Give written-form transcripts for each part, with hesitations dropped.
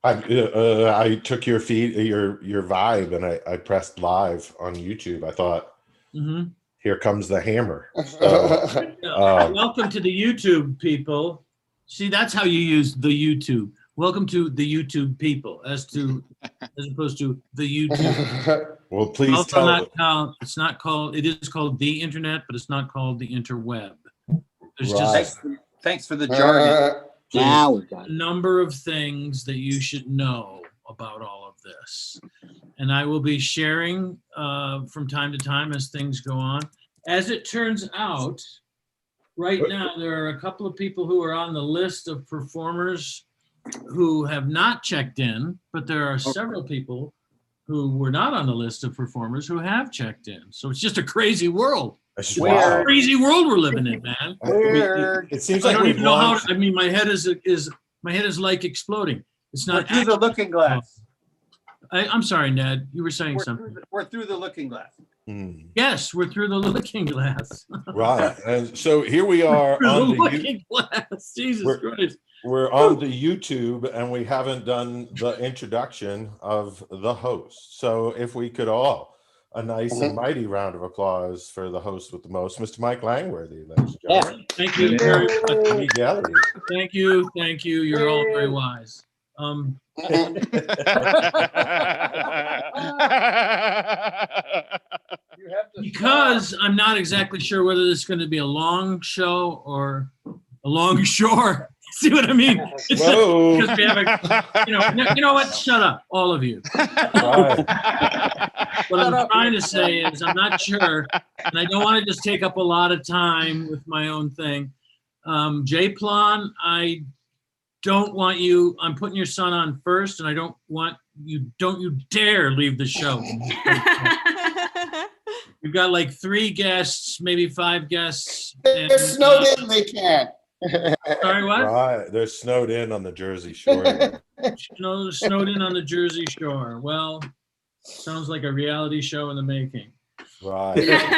I took your feed, your vibe, and I pressed live on YouTube. I thought, here comes the hammer. So, welcome to the YouTube people. See, that's how you use the YouTube. Welcome to the YouTube people, as opposed to the YouTube. Well, please also tell. it's not called. It is called the internet, but it's not called the interweb. There's Right. just Thanks for the jargon. Now we've got a number of things that you should know about all of this, and I will be sharing from time to time as things go on. As it turns out, right now there are a couple of people who are on the list of performers who have not checked in, but there are several people who were not on the list of performers who have checked in. So it's just a crazy world. It's a crazy world we're living in, man. It seems like I don't even know how. I mean, my head is like exploding. It's not through the looking glass. I'm sorry, Ned. You were saying something. We're through the looking glass. Yes, we're through the looking glass. Right, and so here we are on the looking glass. Jesus Christ. We're on the YouTube, and we haven't done the introduction of the host. So if we could all, a nice and mighty round of applause for the host with the most, Mr. Mike Langworthy. Thank you very much. Thank you. You're all very wise. Because I'm not exactly sure whether this is going to be a long show or a Longshore. See what I mean? Whoa. Because we have you know what? Shut up, all of you. Right. What I'm trying to say is I'm not sure, and I don't want to just take up a lot of time with my own thing. J-Plon, I don't want you, I'm putting your son on first, and I don't you dare leave the show. We've got like 3 guests, maybe 5 guests. They're snowed in, they can't. Sorry, what? Right, they're snowed in on the Jersey Shore. Snowed in on the Jersey Shore. Well, sounds like a reality show in the making. Right.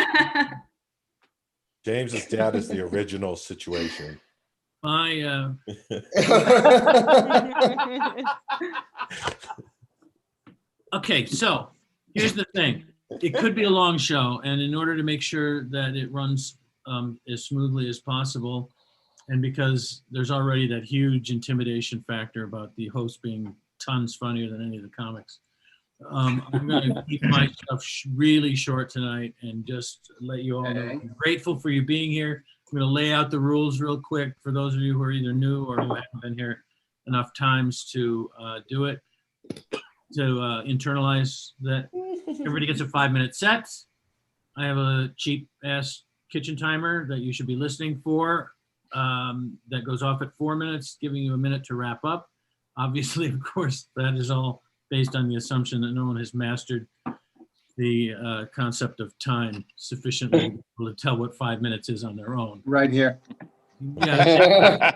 James's dad is the original situation. Okay, so here's the thing. It could be a long show, and in order to make sure that it runs as smoothly as possible, and because there's already that huge intimidation factor about the host being tons funnier than any of the comics, I'm going to keep my stuff really short tonight and just let you all know I'm grateful for you being here. I'm going to lay out the rules real quick for those of you who are either new or who haven't been here enough times to do it, to internalize that everybody gets a 5-minute set. I have a cheap ass kitchen timer that you should be listening for. That goes off at 4 minutes, giving you a minute to wrap up. Obviously, of course, that is all based on the assumption that no one has mastered the concept of time sufficiently to tell what 5 minutes is on their own. Right here. Yeah.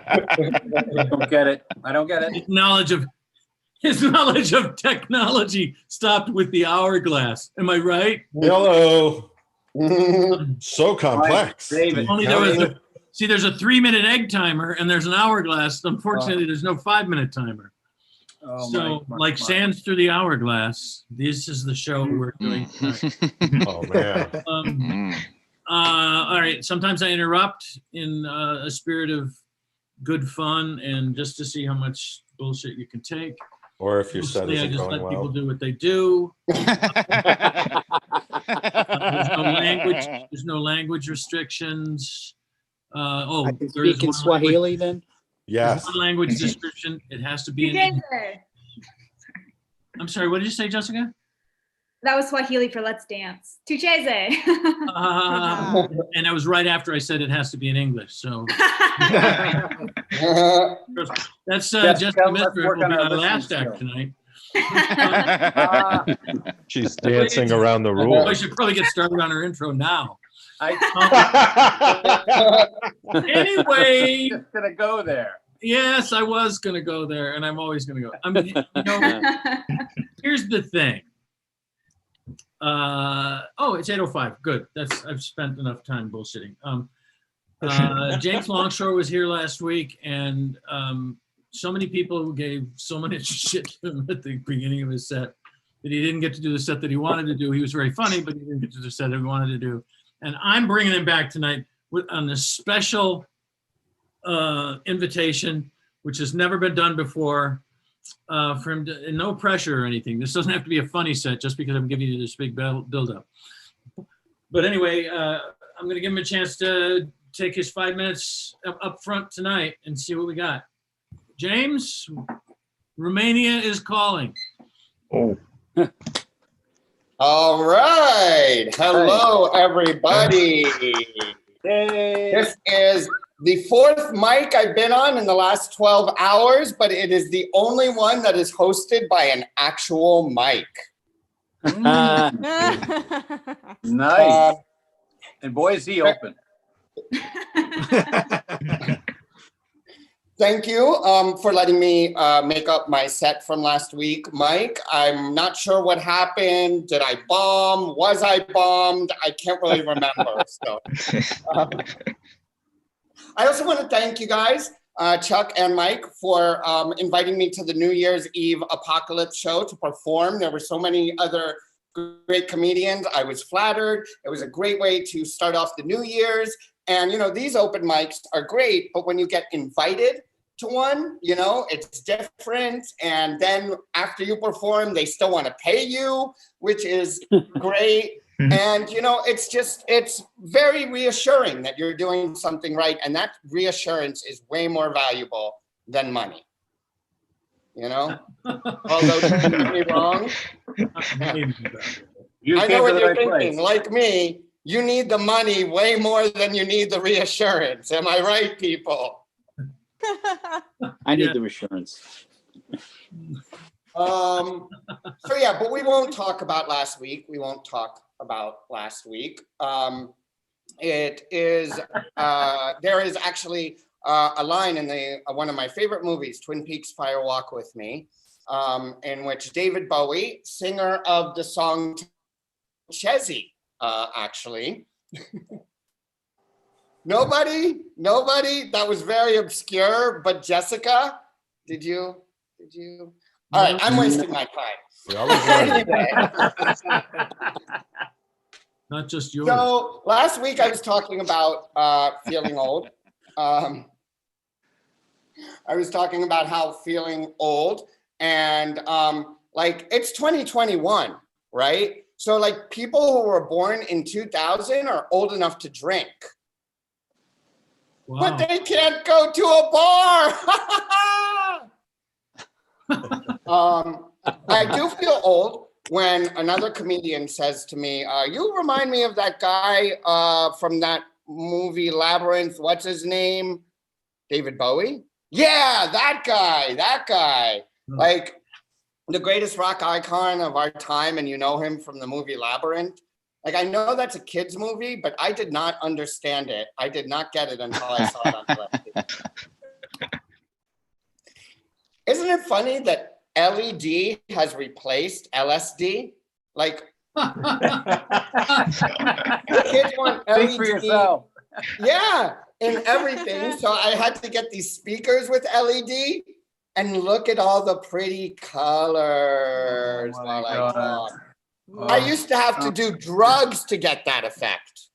I don't get it. His knowledge of technology stopped with the hourglass. Am I right? Hello. So complex. Only there was there's a 3-minute egg timer and there's an hourglass. Unfortunately, there's no 5-minute timer. Like sands through the hourglass, this is the show we're doing tonight. Oh, man. All right. Sometimes I interrupt in a spirit of good fun and just to see how much bullshit you can take. Or if your set isn't going well. I just let people do what they do. There's no language restrictions. I can speak in Swahili then? Yes. One language description. It has to be in. I'm sorry, what did you say, Jessica? That was Swahili for let's dance. Tucheze. And that was right after I said it has to be in English. So that's Jessica Misra will be our last act tonight. She's dancing around the rules. I should probably get started on her intro now. Anyway, just gonna go there. Yes, I was gonna go there, and I'm always gonna go. I mean, here's the thing. It's 8:05. Good. I've spent enough time bullshitting. James Longshore was here last week, and so many people who gave so much shit to him at the beginning of his set that he didn't get to do the set that he wanted to do. He was very funny, but he didn't get to do the set that he wanted to do. And I'm bringing him back tonight on a special invitation, which has never been done before, for him to, and no pressure or anything. This doesn't have to be a funny set just because I'm giving you this big build-up. But anyway, I'm going to give him a chance to take his 5 minutes up front tonight and see what we got. James, Romania is calling. Oh. All right. Hello, everybody. Yay. This is the fourth mic I've been on in the last 12 hours, but it is the only one that is hosted by an actual mic. Nice. And boy, is he open. Thank you for letting me make up my set from last week, Mike. I'm not sure what happened. Did I bomb? Was I bombed? I can't really remember. So, I also want to thank you guys, Chuck and Mike, for inviting me to the New Year's Eve Apocalypse show to perform. There were so many other great comedians. I was flattered. It was a great way to start off the New Year's. And, you know, these open mics are great, but when you get invited to one, you know, it's different. And then after you perform, they still want to pay you, which is great. And, you know, it's very reassuring that you're doing something right. And that reassurance is way more valuable than money. You know, although don't get me wrong. I know what you're thinking. Like me, you need the money way more than you need the reassurance. Am I right, people? I need the reassurance. So yeah, but we won't talk about last week. We won't talk about last week. It is there is actually a line in the one of my favorite movies, Twin Peaks: Fire Walk with Me, in which David Bowie, singer of the song Chezzy, actually. Nobody, that was very obscure, but Jessica, did you? All right, I'm wasting my time. Not just yours. So last week I was talking about feeling old. I was talking about how feeling old, and like it's 2021, right? So like people who were born in 2000 are old enough to drink. Wow. But they can't go to a bar. I do feel old when another comedian says to me, you remind me of that guy from that movie Labyrinth. What's his name? David Bowie? Yeah, that guy. Like the greatest rock icon of our time, and you know him from the movie Labyrinth. Like, I know that's a kid's movie, but I did not understand it. I did not get it until I saw it on television. Isn't it funny that LED has replaced LSD? Like, kids want LED. Think for yourself. Yeah, in everything. So I had to get these speakers with LED and look at all the pretty colors while I talk. I used to have to do drugs to get that effect.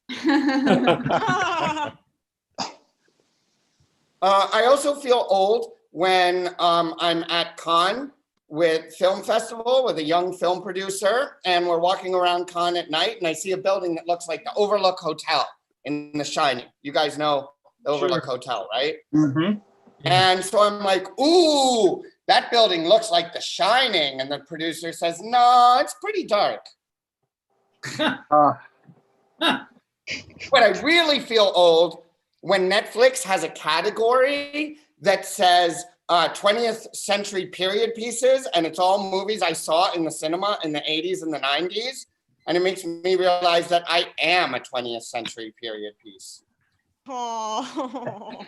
I also feel old when I'm at Cannes with Film Festival with a young film producer, and we're walking around Cannes at night, and I see a building that looks like the Overlook Hotel in The Shining. You guys know the Overlook Hotel, right? Mm-hmm. And so I'm like, ooh, that building looks like The Shining. And the producer says, no, it's pretty dark. But I really feel old when Netflix has a category that says 20th century period pieces, and it's all movies I saw in the cinema in the 80s and the 90s. And it makes me realize that I am a 20th century period piece. Oh.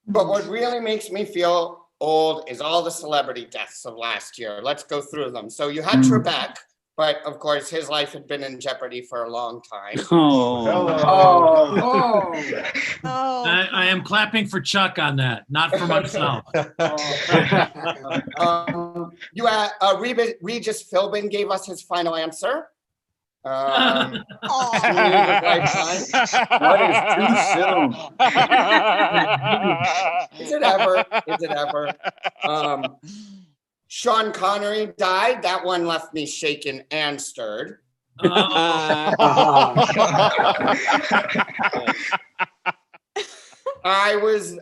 But what really makes me feel old is all the celebrity deaths of last year. Let's go through them. So you had Trebek, but of course his life had been in jeopardy for a long time. Oh. Oh. I am clapping for Chuck on that, not for myself. Regis Philbin gave us his final answer. Oh. That is too soon. Is it ever? Is it ever? Sean Connery died. That one left me shaken and stirred. I was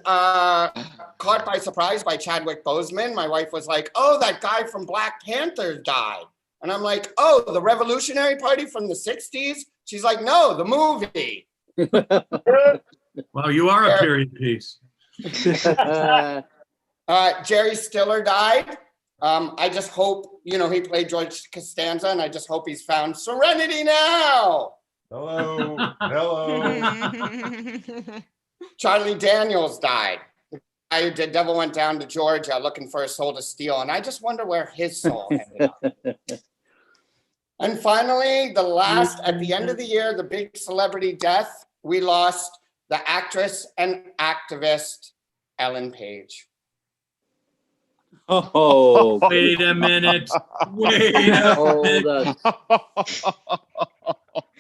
caught by surprise by Chadwick Boseman. My wife was like, "Oh, that guy from Black Panther died." And I'm like, "Oh, the Revolutionary Party from the 60s?" She's like, "No, the movie." Well, you are a period piece. Jerry Stiller died. I just hope, he played George Costanza, and I just hope he's found serenity now. Hello. Hello. Charlie Daniels died. The guy who did Devil Went Down to Georgia looking for a soul to steal. And I just wonder where his soul ended up. And finally, at the end of the year, the big celebrity death, we lost the actress and activist Ellen Page. Oh, Wait a minute. Wait a minute.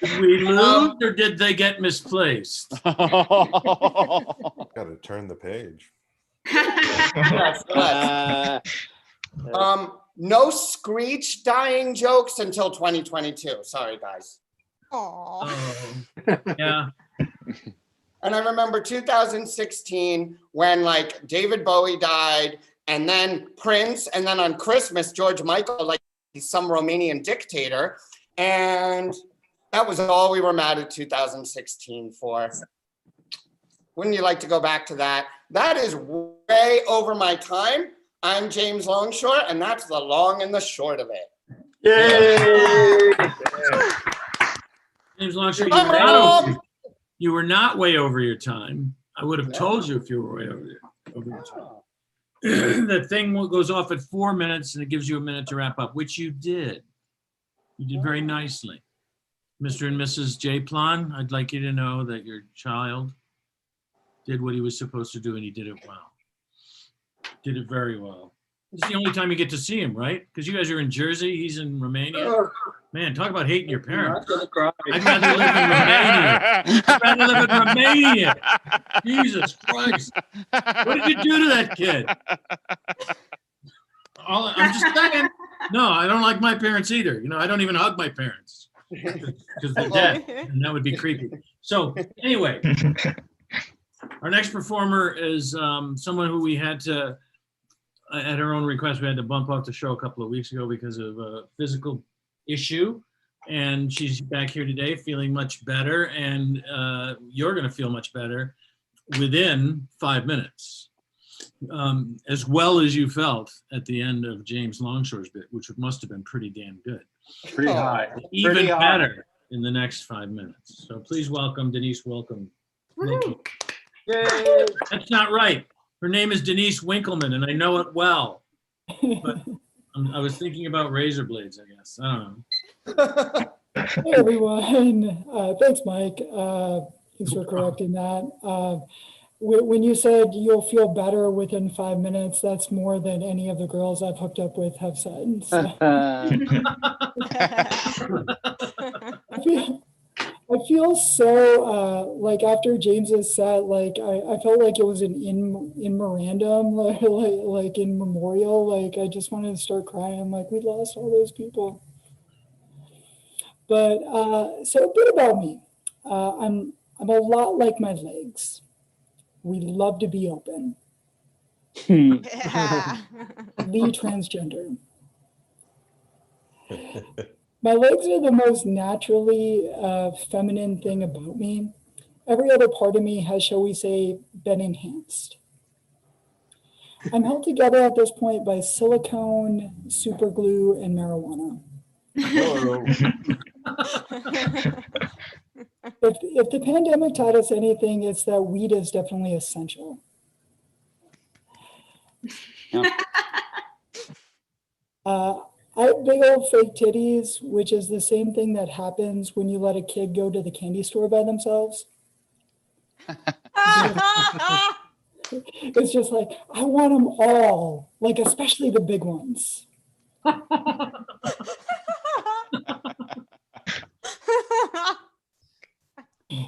Did we lose or did they get misplaced? Got to turn the page. Yes. No Screech dying jokes until 2022. Sorry, guys. Oh. Yeah. And I remember 2016 when David Bowie died, and then Prince, and then on Christmas, George Michael, he's some Romanian dictator. And that was all we were mad at 2016 for. Wouldn't you like to go back to that? That is way over my time. I'm James Longshore, and that's the long and the short of it. Yay! James Longshore, you were not way over your time. I would have told you if you were way over your time. The thing goes off at 4 minutes and it gives you a minute to wrap up, which you did. You did very nicely. Mr. and Mrs. J. Plan, I'd like you to know that your child did what he was supposed to do and he did it well. Did it very well. It's the only time you get to see him, right? Because you guys are in Jersey, he's in Romania. Man, talk about hating your parents. I'd rather live in Romania. I'd rather live in Romania. Jesus Christ. What did you do to that kid? I'm just saying. No, I don't like my parents either. I don't even hug my parents because they're dead, and that would be creepy. So anyway, our next performer is someone who we had to, at her own request, we had to bump off the show a couple of weeks ago because of a physical issue, and she's back here today feeling much better, and you're going to feel much better within 5 minutes, as well as you felt at the end of James Longshore's bit, which must have been pretty damn good. Pretty high. Even better in the next 5 minutes. So please welcome Denise Winkelman. Yay! That's not right. Her name is Denise Winkelman, and I know it well. But I was thinking about razor blades, I guess. I don't know. Hey, everyone. Thanks, Mike. Thanks for correcting that. When you said you'll feel better within 5 minutes, that's more than any of the girls I've hooked up with have said. So. I feel so after James's set, I felt like it was an in memorandum, like in memorial. I just wanted to start crying. We lost all those people. But so a bit about me. I'm a lot like my legs. We love to be open. Yeah. The transgender. My legs are the most naturally feminine thing about me. Every other part of me has, shall we say, been enhanced. I'm held together at this point by silicone, super glue, and marijuana. Hello. If the pandemic taught us anything, it's that weed is definitely essential. big old fake titties, which is the same thing that happens when you let a kid go to the candy store by themselves. It's just like, I want them all, like especially the big ones.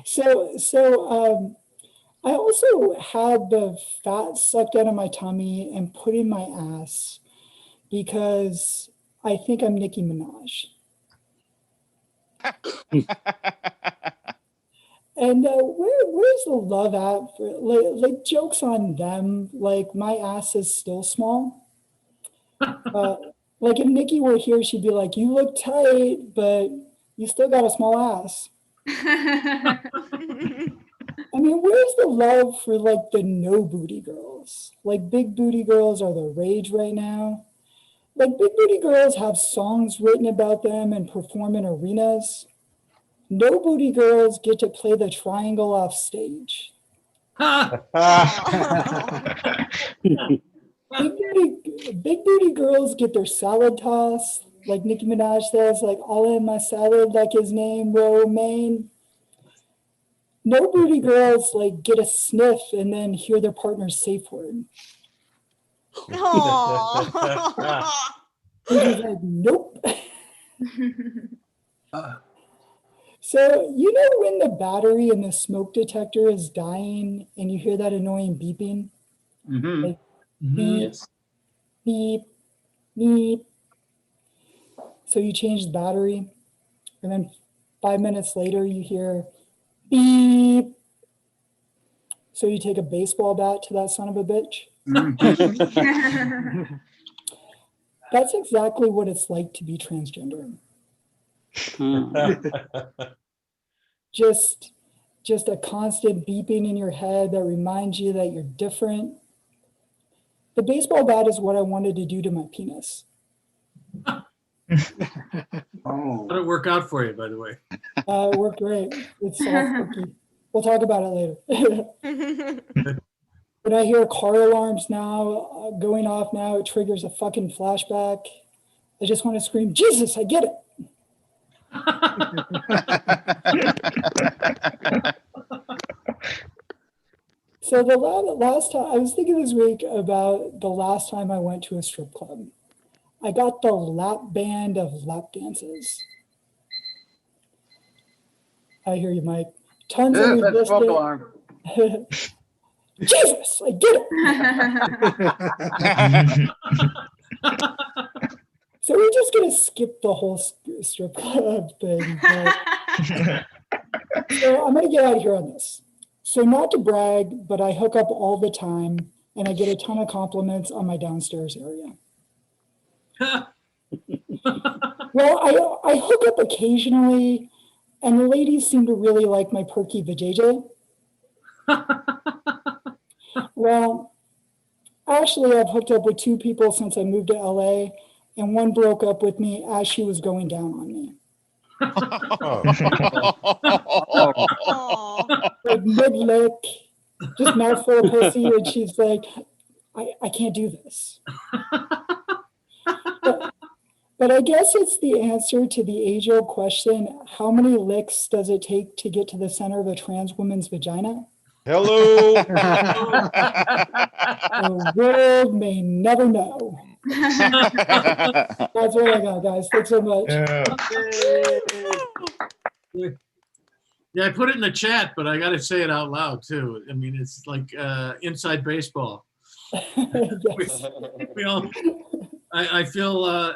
So I also had the fat sucked out of my tummy and put in my ass because I think I'm Nicki Minaj. And where's the love at? For, like jokes on them. Like my ass is still small. Like if Nikki were here, she'd be like, "You look tight, but you still got a small ass." I mean, where's the love for like the no booty girls? Like big booty girls are the rage right now. Like big booty girls have songs written about them and perform in arenas. No booty girls get to play the triangle off stage. Big booty girls get their salad tossed, like Nicki Minaj says, like all in my salad, like his name, Romaine. No booty girls like get a sniff and then hear their partner's safe word. They're just like, nope. So, you know when the battery in the smoke detector is dying and you hear that annoying beeping? Mm-hmm. Like, beep, Yes. beep, beep. So you change the battery, and then 5 minutes later you hear beep. So you take a baseball bat to that son of a bitch. That's exactly what it's like to be transgender. Just a constant beeping in your head that reminds you that you're different. The baseball bat is what I wanted to do to my penis. Oh. How'd it work out for you, by the way? It worked great. It's soft cookie. We'll talk about it later. When I hear car alarms now going off now, it triggers a fucking flashback. I just want to scream, Jesus, I get it. So the last time, I was thinking this week about the last time I went to a strip club. I got the lap band of lap dances. I hear you, Mike. Tons of That's resistance. smoke alarm. Jesus, I get it. So we're just gonna skip the whole strip club thing. So I'm gonna get out of here on this. So not to brag, but I hook up all the time and I get a ton of compliments on my downstairs area. Well, I hook up occasionally and the ladies seem to really like my perky vajayjay. Well, actually I've hooked up with 2 people since I moved to LA and one broke up with me as she was going down on me. Like mid-lick, just mouthful of pussy, and she's like, I can't do this. But I guess it's the answer to the age-old question, how many licks does it take to get to the center of a trans woman's vagina? Hello. The world may never know. That's what I got, guys. Thanks so much. Yeah, I put it in the chat, but I got to say it out loud too. I mean, it's like inside baseball. Yes. We all, I feel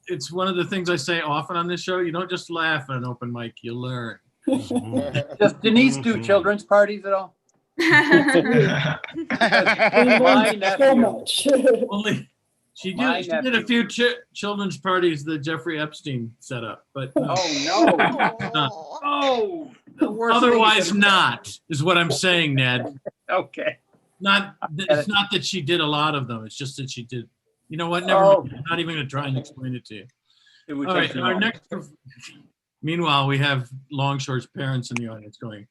it's one of the things I say often on this show. You don't just laugh at an open mic, you learn. Does Denise do children's parties at all? We My learned so nephew. much. Only she My did a few children's parties that Jeffrey Epstein set up, but no. Oh no! Oh, the worst thing Otherwise is- not, is what I'm saying, Ned. Okay. It's not that she did a lot of them. It's just that she did. You know what? Never mind. I'm not even going to try and explain it to you. It would All take right. too Our long. next. Meanwhile, we have Longshore's parents in the audience going,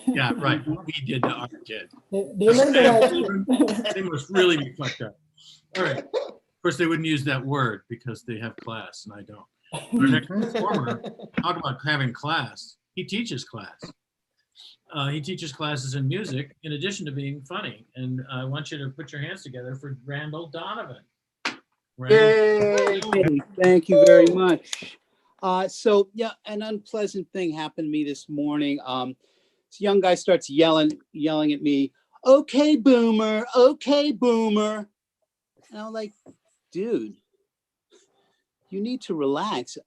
yeah, right. We did to our kid. They learned a lot. They must really be fucked up. All right. course, they wouldn't use that word because they have class and I don't. Our next performer, talk about having class. He teaches class. He teaches classes in music in addition to being funny. And I want you to put your hands together for Randall Donovan. Yay! Thank you very much. So yeah, an unpleasant thing happened to me this morning. This young guy starts yelling at me, "Okay, boomer, okay, boomer." And I'm like, dude, you need to relax.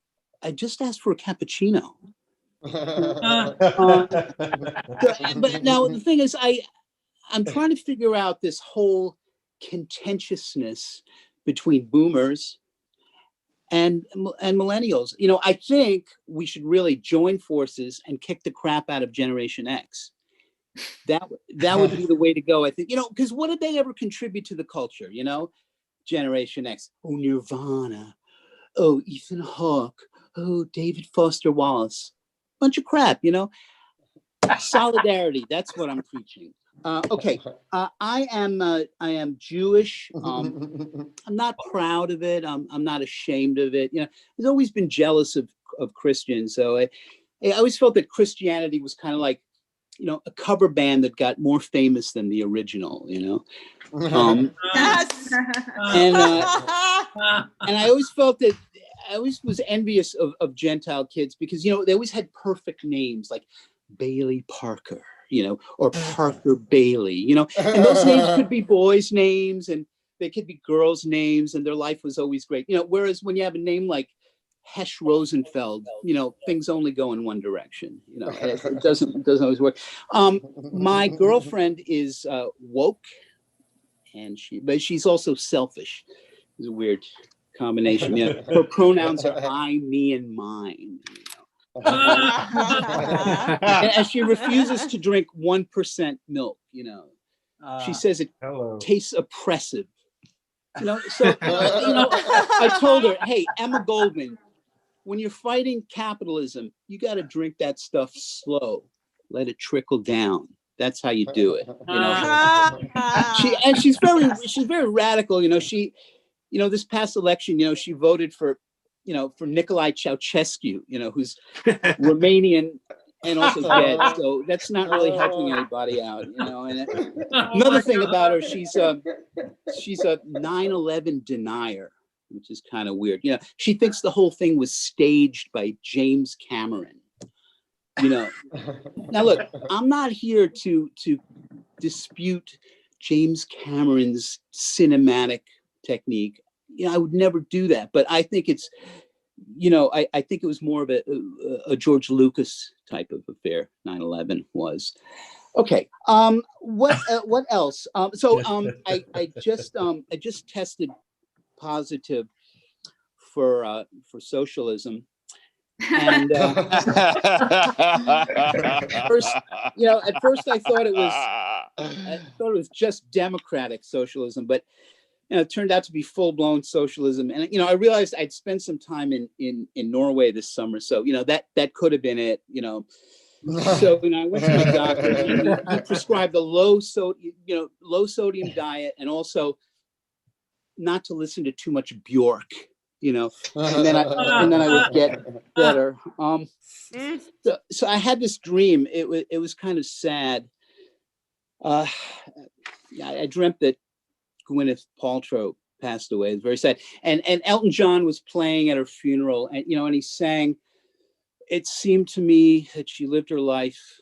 I just asked for a cappuccino. But now the thing is, I'm trying to figure out this whole contentiousness between boomers and millennials. You know, I think we should really join forces and kick the crap out of Generation X. That would be the way to go, I think. You know, because what did they ever contribute to the culture? You know, Generation X. Oh, Nirvana. Oh, Ethan Hawke. Oh, David Foster Wallace. Bunch of crap, you know. Solidarity. That's what I'm preaching. Okay, I am Jewish. I'm not proud of it. I'm not ashamed of it. You know, I've always been jealous of Christians. So I always felt that Christianity was kind of like, you know, a cover band that got more famous than the original. You know, and I always felt that I always was envious of Gentile kids because, you know, they always had perfect names like Bailey Parker, you know, or Parker Bailey, you know, and those names could be boys' names and they could be girls' names, and their life was always great, you know. Whereas when you have a name like Hesh Rosenfeld, you know, things only go in one direction, you know, and it doesn't always work. My girlfriend is woke, and she's also selfish. It's a weird combination. Yeah, her pronouns are I, me, and mine. And she refuses to drink 1% milk. You know, she says it tastes oppressive. You know, so you know, I told her, hey, Emma Goldman, when you're fighting capitalism, you got to drink that stuff slow, let it trickle down. That's how you do it. You know, she's very radical. You know, you know, this past election, you know, she voted for, you know, for Nicolae Ceausescu, you know, who's Romanian and also dead. So that's not really helping anybody out, you know. And another thing about her, she's a 9/11 denier, which is kind of weird. You know, she thinks the whole thing was staged by James Cameron. You know, now look, I'm not here to dispute James Cameron's cinematic technique. You know, I would never do that, but I think it's, you know, I think it was more of a George Lucas type of affair. 9/11 was. Okay. What else? I just tested positive for socialism. And first, you know, at first I thought it was just democratic socialism, but you know, it turned out to be full-blown socialism. And you know, I realized I'd spent some time in Norway this summer, so you know that could have been it. You know, so you know, I went to my doctor and he prescribed a low sodium diet, and also not to listen to too much Bjork. You know, and then I would get better. So I had this dream. It was kind of sad. I dreamt that Gwyneth Paltrow passed away. It was very sad. And Elton John was playing at her funeral, and you know, and he sang, "It seemed to me that she lived her life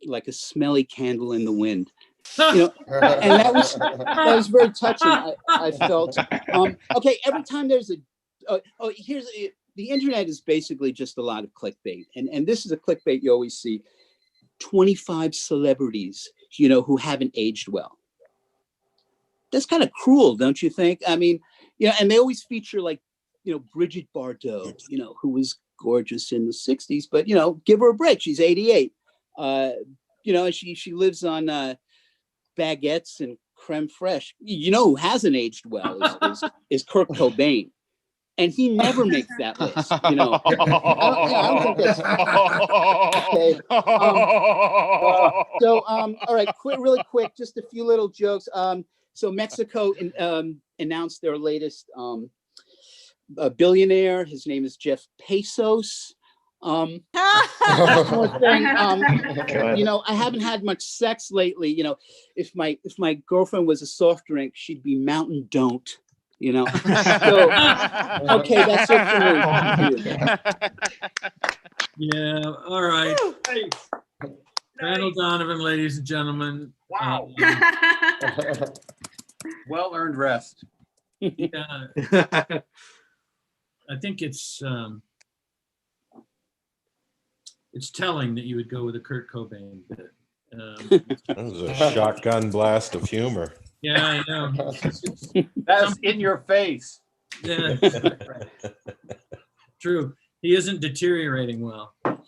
like a smelly candle in the wind." You know, and that was very touching. I felt. Okay, every time there's a the internet is basically just a lot of clickbait, and this is a clickbait you always see. 25 celebrities, you know, who haven't aged well. That's kind of cruel, don't you think? I mean, you know, and they always feature like, you know, Bridget Bardot, you know, who was gorgeous in the 60s, but you know, give her a break. She's 88. You know, she lives on baguettes and creme fraiche. You know who hasn't aged well is Kurt Cobain. And he never makes that list, you know. I don't think that's okay. All right, really quick, just a few little jokes. So Mexico announced their latest billionaire. His name is Jeff Bezos. One more thing, I haven't had much sex lately. If my girlfriend was a soft drink, she'd be Mountain Don't. So, okay, that's it for me. Thank you. Yeah, all right. Randall Donovan, ladies and gentlemen. Wow. Well-earned rest. Yeah, I think it's telling that you would go with a Kurt Cobain bit. That was a shotgun blast of humor. Yeah, I know. That's in your face. Yeah, true. He isn't deteriorating well. But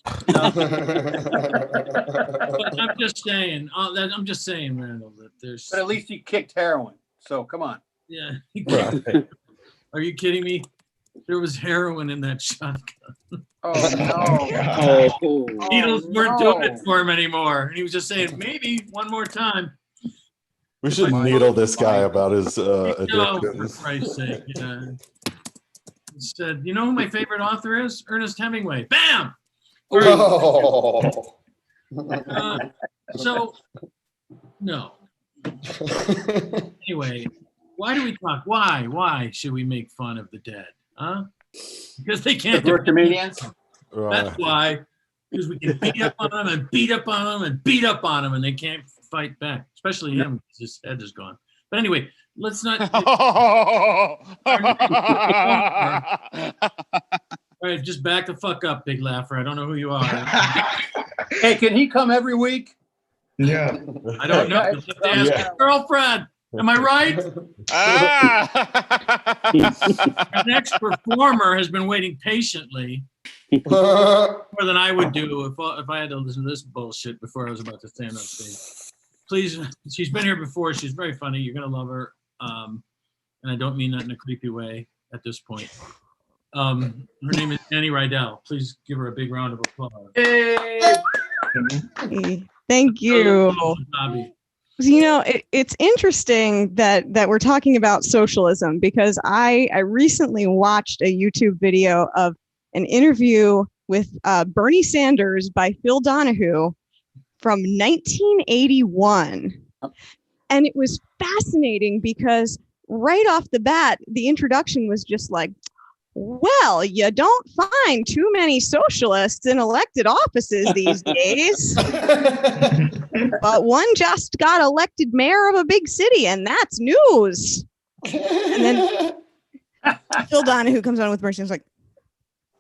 I'm just saying, Randall, that there's. But at least he kicked heroin. So come on. Yeah. Right. Are you kidding me? There was heroin in that shotgun. Oh no. Oh, Needles weren't doing no. it for him anymore. And he was just saying, maybe one more time. We should needle this guy about his No, for addictions. Christ's sake. Yeah. He said, you know who my favorite author is? Ernest Hemingway. Bam! Oh. So, no. Anyway, why do we talk? Why should we make fun of the dead? Huh? Because they can't do We're comedians. That's why. Because we can beat up on them and beat up on them and beat up on them, and they can't fight back. Especially him, because his head is gone. But anyway, let's not. All right, just back the fuck up, big laugher. I don't know who you are. Hey, can he come every week? Yeah. I don't know. Just have to ask Yeah. your girlfriend. Am I right? Our next performer has been waiting patiently more than I would do if I had to listen to this bullshit before I was about to stand on stage. Please, she's been here before. She's very funny. You're gonna love her, and I don't mean that in a creepy way at this point. Her name is Dani Riedel. Please give her a big round of applause. Hey. Thank you. Bobby. It's interesting that we're talking about socialism, because I recently watched a YouTube video of an interview with Bernie Sanders by Phil Donahue from 1981. And it was fascinating because right off the bat, the introduction was just like, well, you don't find too many socialists in elected offices these days. But one just got elected mayor of a big city, and that's news. And then Phil Donahue comes on with Bernie and is like,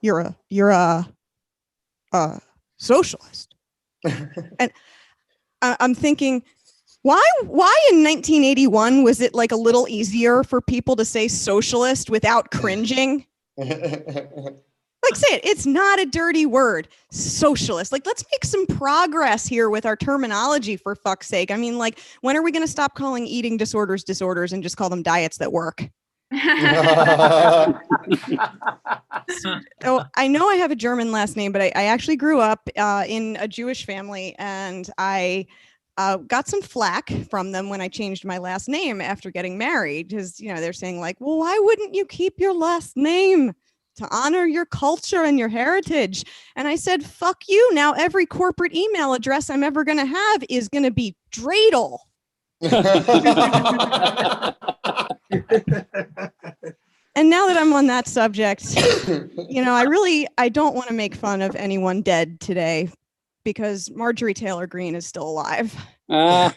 you're a socialist. And I'm thinking, why in 1981 was it like a little easier for people to say socialist without cringing? Like, say it. It's not a dirty word. Socialist. Like, let's make some progress here with our terminology, for fuck's sake. I mean, like, when are we going to stop calling eating disorders and just call them diets that work? So I know I have a German last name, but I actually grew up in a Jewish family, and I got some flack from them when I changed my last name after getting married, because they're saying like, well, why wouldn't you keep your last name to honor your culture and your heritage? And I said, fuck you. Now every corporate email address I'm ever going to have is going to be Dreidel. And now that I'm on that subject, I don't want to make fun of anyone dead today, because Marjorie Taylor Greene is still alive. And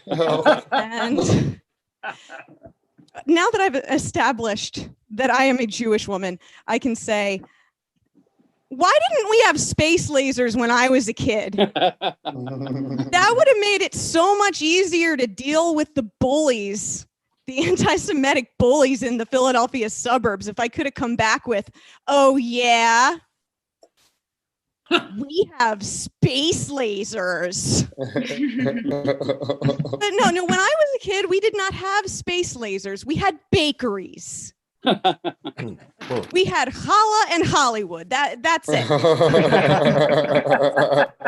now that I've established that I am a Jewish woman, I can say, why didn't we have space lasers when I was a kid? That would have made it so much easier to deal with the bullies, the anti-Semitic bullies in the Philadelphia suburbs, if I could have come back with, oh yeah, we have space lasers. But no, when I was a kid, we did not have space lasers. We had bakeries. We had Holla and Hollywood. That's it.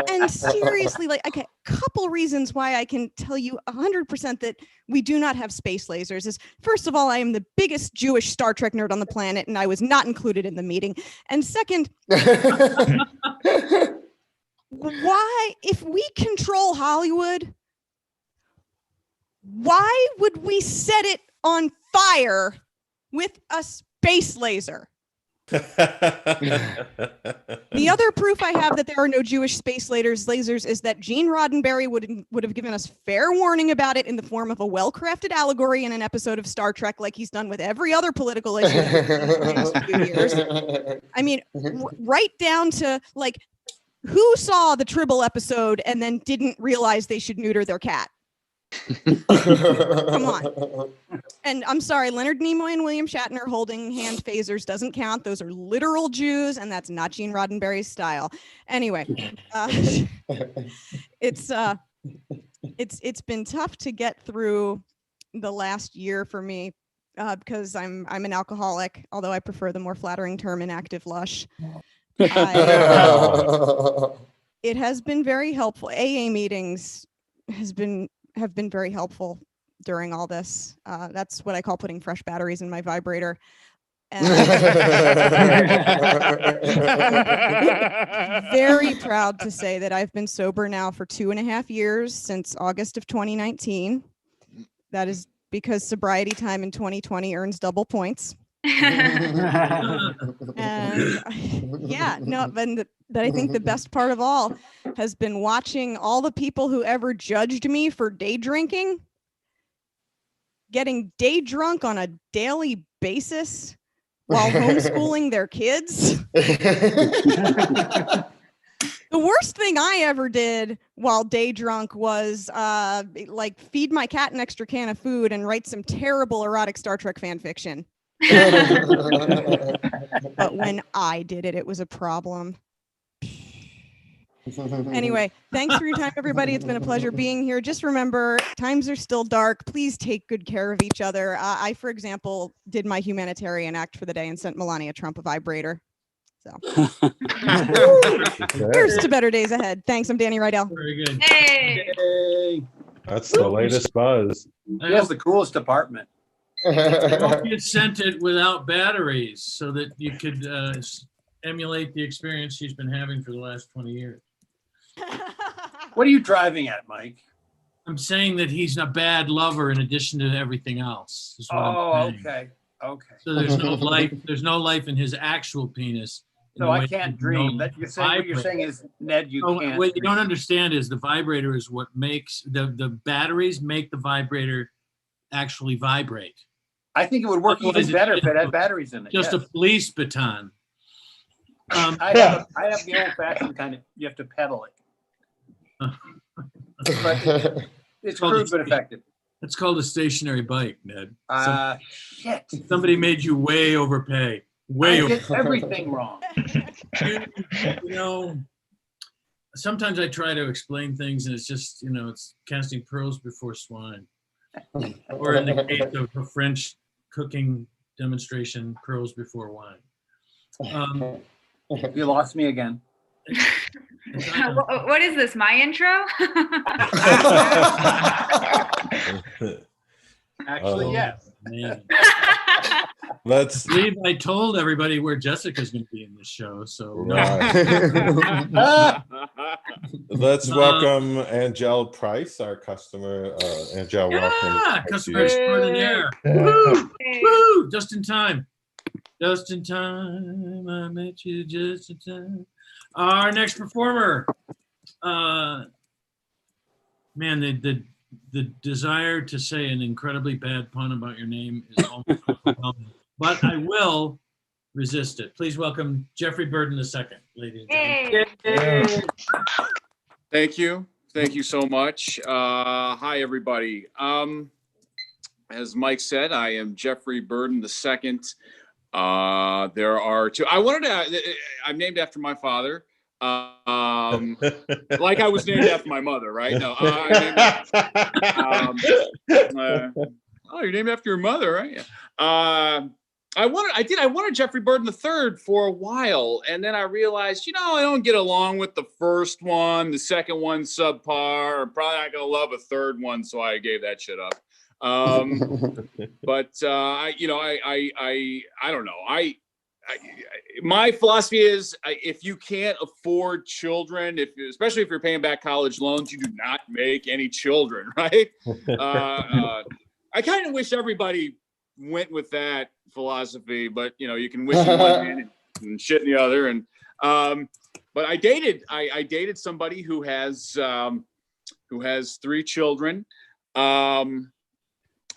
And seriously, like, okay, couple reasons why I can tell you 100% that we do not have space lasers is, first of all, I am the biggest Jewish Star Trek nerd on the planet, and I was not included in the meeting. And second, why, if we control Hollywood, why would we set it on fire with a space laser? The other proof I have that there are no Jewish space lasers is that Gene Roddenberry would have given us fair warning about it in the form of a well-crafted allegory in an episode of Star Trek, like he's done with every other political issue in the last few years. I mean, right down to, like, who saw the Tribble episode and then didn't realize they should neuter their cat? Come on. And I'm sorry, Leonard Nimoy and William Shatner holding hand phasers doesn't count. Those are literal Jews, and that's not Gene Roddenberry's style. Anyway, it's been tough to get through the last year for me because I'm an alcoholic, although I prefer the more flattering term inactive lush. It has been very helpful. AA meetings have been very helpful during all this. That's what I call putting fresh batteries in my vibrator. And I'm very proud to say that I've been sober now for 2.5 years since August of 2019. That is because sobriety time in 2020 earns double points. And yeah, no, but I think the best part of all has been watching all the people who ever judged me for day drinking getting day drunk on a daily basis while homeschooling their kids. The worst thing I ever did while day drunk was like feed my cat an extra can of food and write some terrible erotic Star Trek fan fiction. But when I did it, it was a problem. Anyway, thanks for your time, everybody. It's been a pleasure being here. Just remember, times are still dark. Please take good care of each other. I, for example, did my humanitarian act for the day and sent Melania Trump a vibrator. So here's to better days ahead. Thanks. I'm Dani Riedel. Very good. Hey. That's the latest buzz. He has the coolest apartment. I hope you sent it without batteries so that you could emulate the experience she's been having for the last 20 years. What are you driving at, Mike? I'm saying that he's a bad lover in addition to everything else. Is what I'm saying. Okay. So there's no life. There's no life in his actual penis. So I can't dream. That you're saying, what you're saying is, Ned, you can't. What you don't understand is the vibrator is what makes the batteries make the vibrator actually vibrate. I think it would work even better if it had batteries in it. Just a police baton. I have the old-fashioned kind of. You have to pedal it. But it's crude but effective. It's called a stationary bike, Ned. Shit. Somebody made you way overpay. I get everything wrong. You know, sometimes I try to explain things and it's just, it's casting pearls before swine. Or in the case of a French cooking demonstration, pearls before wine. You lost me again. What is this, my intro? Actually, yes. Man. I I told everybody where Jessica's going to be in this show, so right. Let's welcome Angel Price, our customer. Angel, welcome. Customer extraordinaire. Woo! Woo! Just in time. Just in time. I met you just in time. Our next performer. Man, the desire to say an incredibly bad pun about your name is almost overwhelming. But I will resist it. Please welcome Jeffrey Burden II, ladies and gentlemen. Thank you. Thank you so much. Hi, everybody. As Mike said, I am Jeffrey Burden II. There are two. I'm named after my father. Like I was named after my mother, right? No, you're named after your mother, right? Yeah. I wanted Jeffrey Burden III for a while, and then I realized, I don't get along with the first one. The second one subpar. I'm probably not gonna love a third one, so I gave that shit up. But I don't know. My philosophy is, if you can't afford children, especially if you're paying back college loans, you do not make any children, right? I kind of wish everybody went with that philosophy, but you can wish in one hand and shit in the other. And but I dated somebody who has 3 children.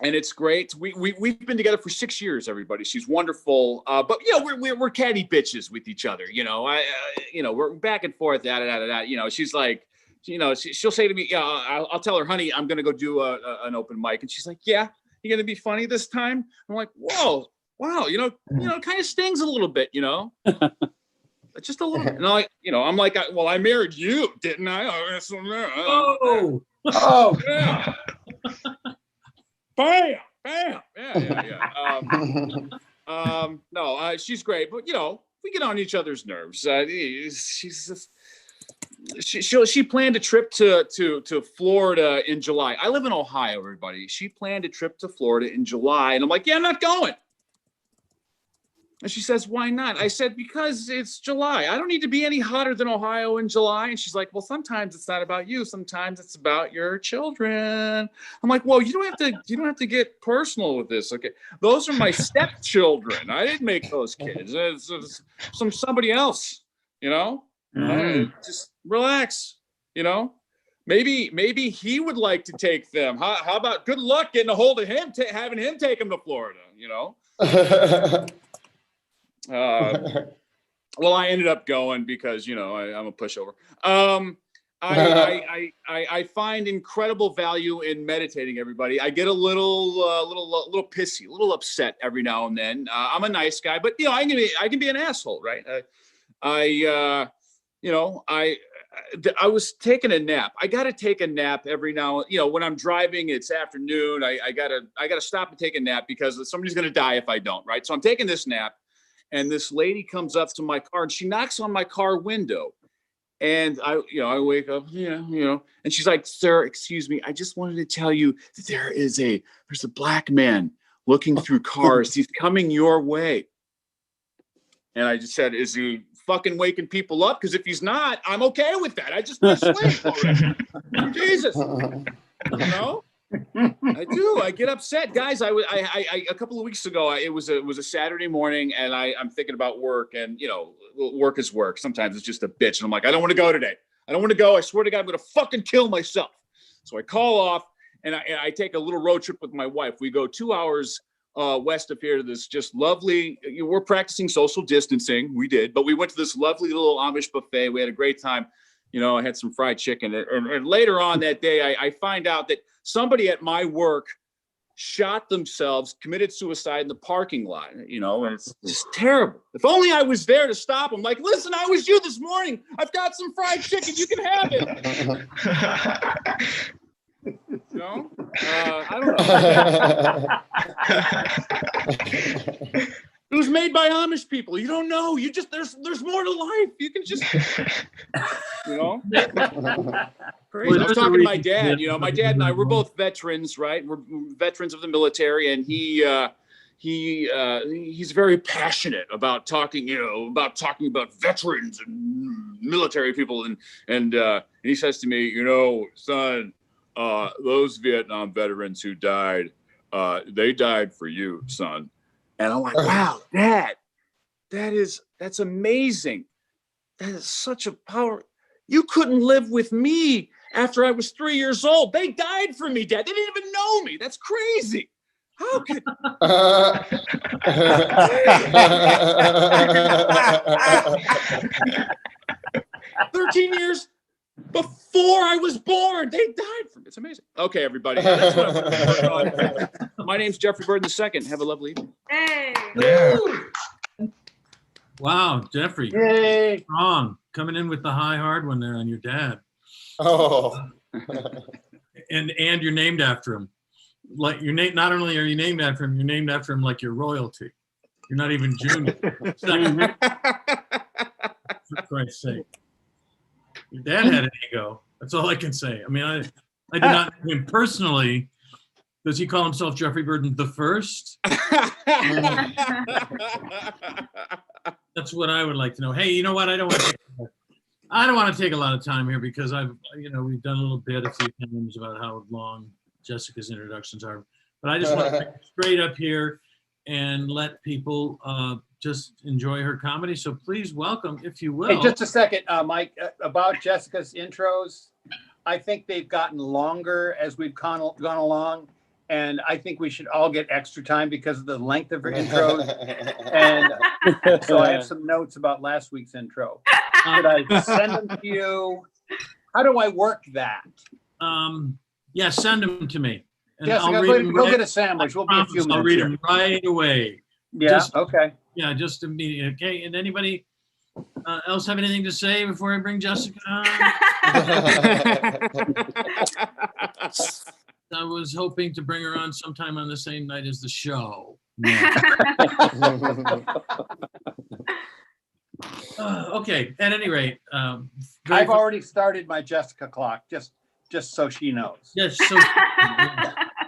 And it's great. We've been together for 6 years, everybody. She's wonderful. But we're catty bitches with each other. We're back and forth. She's like, she'll say to me, I'll tell her, honey, I'm gonna go do an open mic, and she's like, yeah, you're gonna be funny this time. I'm like, whoa, wow, it kind of stings a little bit, just a little bit. And I'm like, well, I married you, didn't I? Oh, yeah. Bam, bam, yeah. No, she's great, but we get on each other's nerves. She's just, she planned a trip to Florida in July. I live in Ohio, everybody. She planned a trip to Florida in July, and I'm like, yeah, I'm not going. And she says, why not? I said, because it's July. I don't need to be any hotter than Ohio in July. And she's like, well, sometimes it's not about you. Sometimes it's about your children. I'm like, well, you don't have to get personal with this. Okay. Those are my stepchildren. I didn't make those kids. It's somebody else, just relax, maybe he would like to take them. How about good luck getting a hold of him, having him take them to Florida, Well, I ended up going because, I'm a pushover. I find incredible value in meditating, everybody. I get a little pissy, a little upset every now and then. I'm a nice guy, but I can be an asshole, right? I was taking a nap. I got to take a nap every now. When I'm driving, it's afternoon. I gotta stop and take a nap because somebody's gonna die if I don't, right? So I'm taking this nap. And this lady comes up to my car and she knocks on my car window. And I wake up, and she's like, sir, excuse me. I just wanted to tell you that there's a black man looking through cars. He's coming your way. And I just said, is he fucking waking people up? Because if he's not, I'm okay with that. I just want to sleep already. Jesus. I do. I get upset, guys. I a couple of weeks ago, it was a Saturday morning, and I'm thinking about work, and work is work. Sometimes it's just a bitch, and I'm like, I don't want to go today. I don't want to go. I swear to God, I'm gonna fucking kill myself. So I call off, and I take a little road trip with my wife. We go 2 hours west of here to this just lovely. We're practicing social distancing. We did, but we went to this lovely little Amish buffet. We had a great time. I had some fried chicken, and later on that day, I find out that somebody at my work shot themselves, committed suicide in the parking lot, and it's just terrible. If only I was there to stop them. Like, listen, I was you this morning. I've got some fried chicken. You can have it. I don't know. It was made by Amish people. You don't know. You just there's more to life. You can just Crazy. I was talking to my dad. My dad and I, we're both veterans, right? We're veterans of the military, and he's very passionate about talking, about veterans and military people, and he says to me, son, those Vietnam veterans who died, they died for you, son. And I'm like, wow, Dad, that's amazing. That is such a power. You couldn't live with me after I was 3 years old. They died for me, Dad. They didn't even know me. That's crazy. How could 13 years before I was born, they died for me. It's amazing. Okay, everybody. That's what I'm working on. My name's Jeffrey Burden II. Have a lovely evening. Hey. Yeah. wow, Jeffrey. Yay. Strong. Coming in with the high hard one there on your dad. Oh. And you're named after him. Like not only are you named after him, you're named after him like you're royalty. You're not even junior. For Christ's sake. Your dad had an ego. That's all I can say. I mean, I did not know him personally. Does he call himself Jeffrey Burden the First? That's what I would like to know. Hey, you know what? I don't want to take a lot of time here because we've done a little bit a few times about how long Jessica's introductions are, but I just want to straight up here and let people just enjoy her comedy. So please welcome, if you will. Hey, just a second, Mike, about Jessica's intros. I think they've gotten longer as we've gone along. And I think we should all get extra time because of the length of her intros. And so I have some notes about last week's intro. Should I send them to you? How do I work that? Yeah, send them to me. And Jessica, I'll read them go get a sandwich. We'll be a few minutes. I'll read them right away. Yeah, okay. Yeah, just immediately. Okay, and anybody else have anything to say before I bring Jessica on? I was hoping to bring her on sometime on the same night as the show. Okay, at any rate. I've already started my Jessica clock, just so she knows. Yes, so.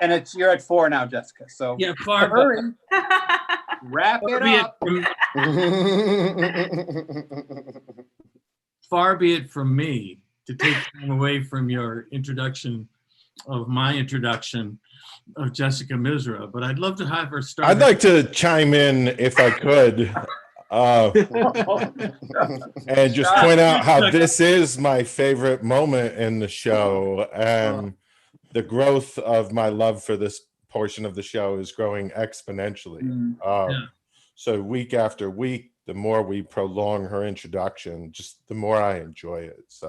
And you're at 4 now, Jessica. So yeah, hurry. Wrap it up. Far be it from me to take time away from your introduction of my introduction of Jessica Misra, but I'd love to have her start. I'd like to chime in if I could, and just point out how this is my favorite moment in the show, and the growth of my love for this portion of the show is growing exponentially. So week after week, the more we prolong her introduction, just the more I enjoy it. So,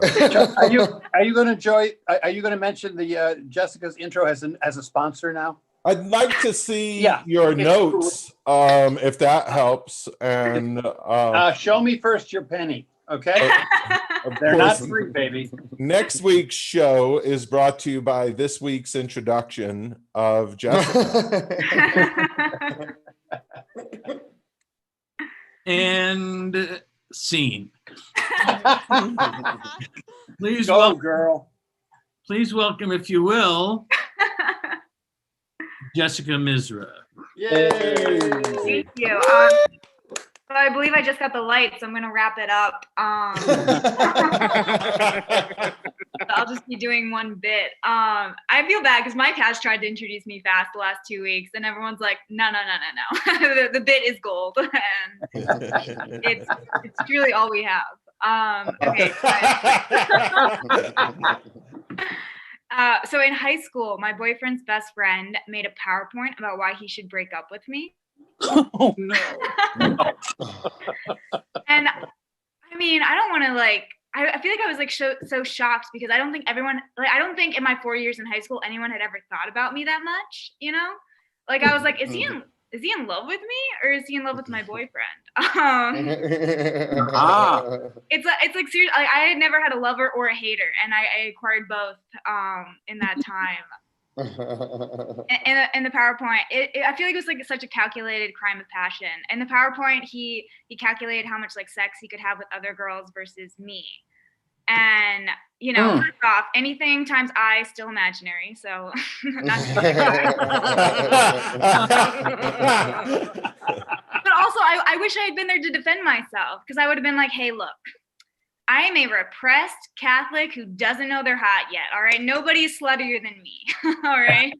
are you going to enjoy? Are you going to mention the Jessica's intro as a sponsor now? I'd like to see your notes, if that helps. And show me first your penny, okay? They're not free, baby. Next week's show is brought to you by this week's introduction of Jessica. And scene. Please welcome, girl. Please welcome, if you will, Jessica Misra. Yay! Thank you. So I believe I just got the light, so I'm going to wrap it up. I'll just be doing one bit. I feel bad because Mike has tried to introduce me fast the last 2 weeks, and everyone's like, no. the bit is gold, and it's truly all we have. Okay. So in high school, my boyfriend's best friend made a PowerPoint about why he should break up with me. Oh no. And I mean, I don't want to I feel like I was so shocked because I don't think in my 4 years in high school anyone had ever thought about me that much, you know? Like I was like, is he in love with me or is he in love with my boyfriend? It's like seriously, I had never had a lover or a hater, and I acquired both in that time. In the PowerPoint, I feel like it was like such a calculated crime of passion. In the PowerPoint, he calculated how much like sex he could have with other girls versus me. And first off, anything times I is still imaginary, so not But also, I wish I had been there to defend myself, because I would have been like, hey, look, I am a repressed Catholic who doesn't know they're hot yet, all right? Nobody's sluttier than me, all right?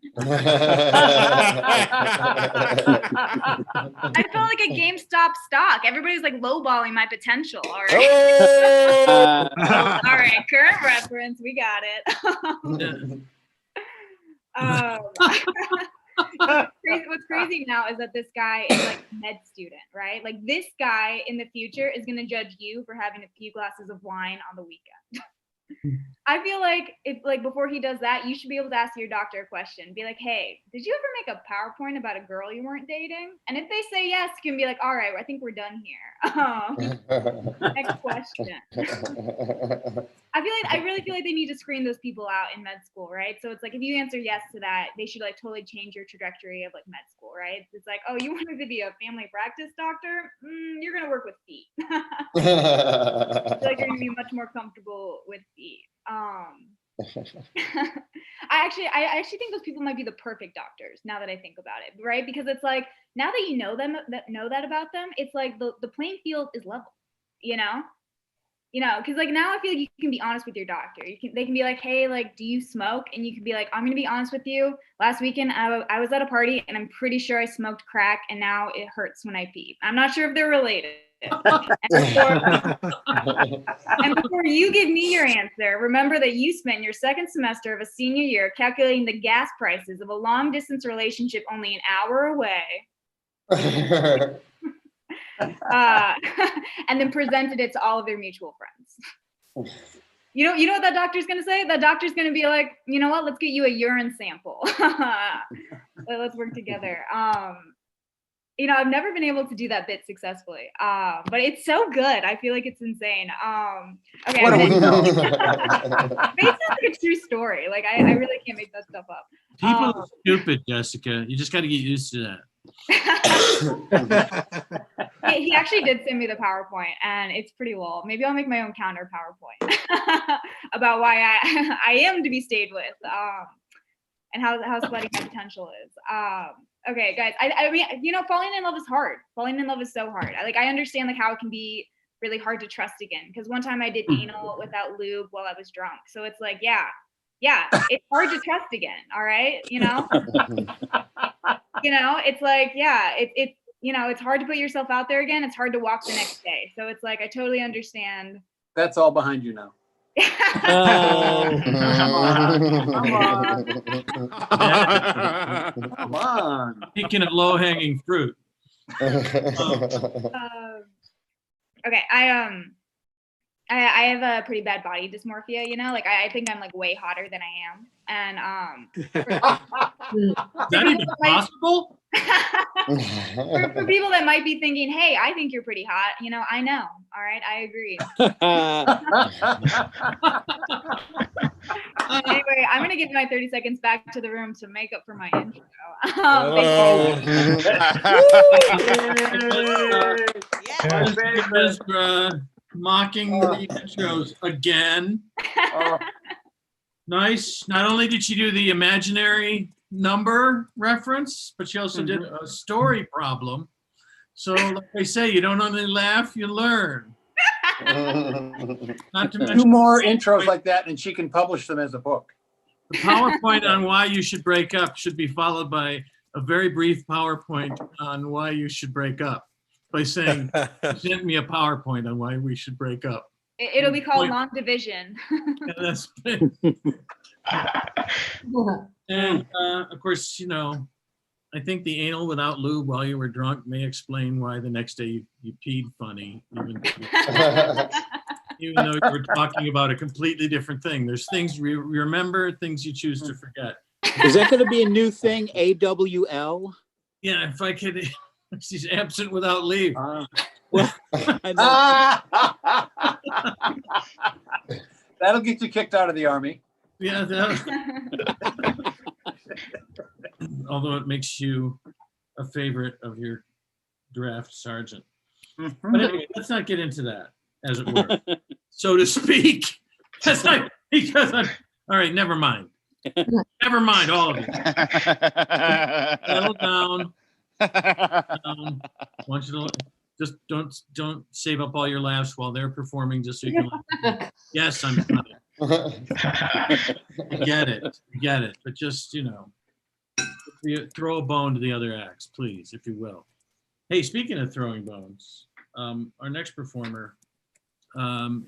I felt like a GameStop stock. Everybody's like lowballing my potential, all right? All right, current reference, we got it. What's crazy now is that this guy is like a med student, right? Like this guy in the future is going to judge you for having a few glasses of wine on the weekend. I feel like before he does that, you should be able to ask your doctor a question. Be like, hey, did you ever make a PowerPoint about a girl you weren't dating? And if they say yes, you can be like, all right, I think we're done here. Next question. I I really feel like they need to screen those people out in med school, right? So it's like if you answer yes to that, they should like totally change your trajectory of like med school, right? It's like, oh, you wanted to be a family practice doctor? You're gonna work with feet. I feel like you're gonna be much more comfortable with feet. I actually think those people might be the perfect doctors now that I think about it, right? Because it's like now that you know that about them, it's like the playing field is level, you know, because like now I feel like you can be honest with your doctor. They can be like, hey, like, do you smoke? And you can be like, I'm gonna be honest with you. Last weekend I was at a party and I'm pretty sure I smoked crack and now it hurts when I pee. I'm not sure if they're related. And before you give me your answer, remember that you spent your second semester of a senior year calculating the gas prices of a long distance relationship only an hour away. And then presented it to all of their mutual friends. You know what that doctor's gonna say? That doctor's gonna be like, you know what? Let's get you a urine sample. Let's work together. I've never been able to do that bit successfully, but it's so good. I feel like it's insane. Okay, What do we know? Based on like a true story. Like I really can't make that stuff up. People are stupid, Jessica. You just got to get used to that. He actually did send me the PowerPoint, and it's pretty lol. Maybe I'll make my own counter PowerPoint about why I am to be stayed with, and how sweaty my potential is. Okay, guys. I mean, falling in love is hard. Falling in love is so hard. I understand like how it can be really hard to trust again. Because one time I did anal without lube while I was drunk. So it's like, yeah, it's hard to trust again. All right, it's like, yeah, it's hard to put yourself out there again. It's hard to walk the next day. So it's like I totally understand. That's all behind you now. Come on. Speaking of low-hanging fruit. Okay, I have a pretty bad body dysmorphia, like I think I'm like way hotter than I am. And is that even possible? for people that might be thinking, hey, I think you're pretty hot, I know. All right, I agree. Anyway, I'm gonna give my 30 seconds back to the room to make up for my intro. Misra mocking the intros again. Nice. Not only did she do the imaginary number reference, but she also did a story problem. So like I say, you don't only laugh, you learn. Not to mention 2 more intros like that and she can publish them as a book. the PowerPoint on why you should break up should be followed by a very brief PowerPoint on why you should break up by saying, send me a PowerPoint on why we should break up. It'll be called long division. Yeah, that's and of course, I think the anal without lube while you were drunk may explain why the next day you peed funny, even though you were talking about a completely different thing. There's things you remember, things you choose to forget. Is that going to be a new thing, AWL? Yeah, if I could, she's absent without leave. Well, that'll get you kicked out of the Army. Yeah, although it makes you a favorite of your draft sergeant. But anyway, let's not get into that, as it were, so to speak. That's not because all right, never mind. Never mind, all of you. Settle down. I want you to just don't save up all your laughs while they're performing, just so you can laugh. Yes, I'm funny. Get it, but just throw a bone to the other acts, please, if you will. Hey, speaking of throwing bones, our next performer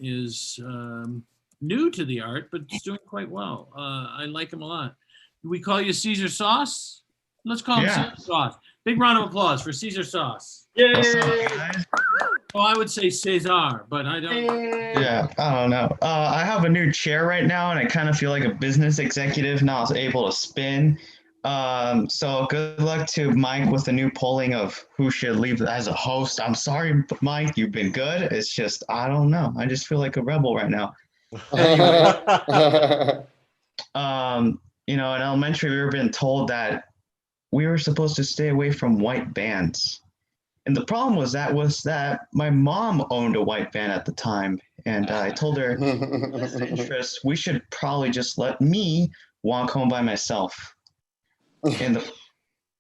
is new to the art, but is doing quite well. I like him a lot. Do we call you Cesar Sauce? Let's call him Cesar Sauce. Big round of applause for Cesar Sauce. Yay! Oh, I would say Cesar, but I don't. Yeah, I don't know. I have a new chair right now, and I kind of feel like a business executive not able to spin. So good luck to Mike with the new polling of who should leave as a host. I'm sorry, Mike, you've been good. It's just, I don't know. I just feel like a rebel right now. You know, in elementary, we were being told that we were supposed to stay away from white vans. And the problem was that my mom owned a white van at the time. And I told her, best interest, we should probably just let me walk home by myself. And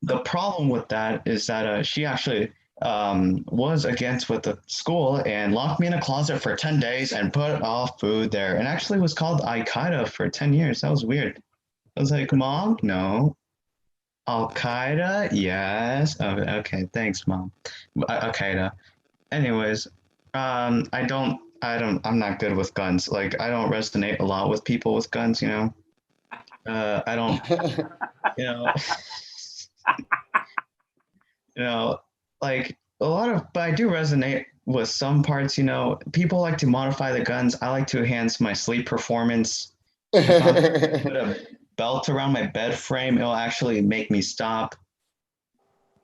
the problem with that is that she actually was against with the school and locked me in a closet for 10 days and put off food there. And actually was called Al-Qaeda for 10 years. That was weird. I was like, Mom, no. Al-Qaeda? Yes. Oh, okay, thanks, Mom. Al-Qaeda. Anyways, I'm not good with guns. Like, I don't resonate a lot with people with guns, you know. I don't, you know, you know, like but I do resonate with some parts, you know. People like to modify the guns. I like to enhance my sleep performance. Put a belt around my bed frame, it'll actually make me stop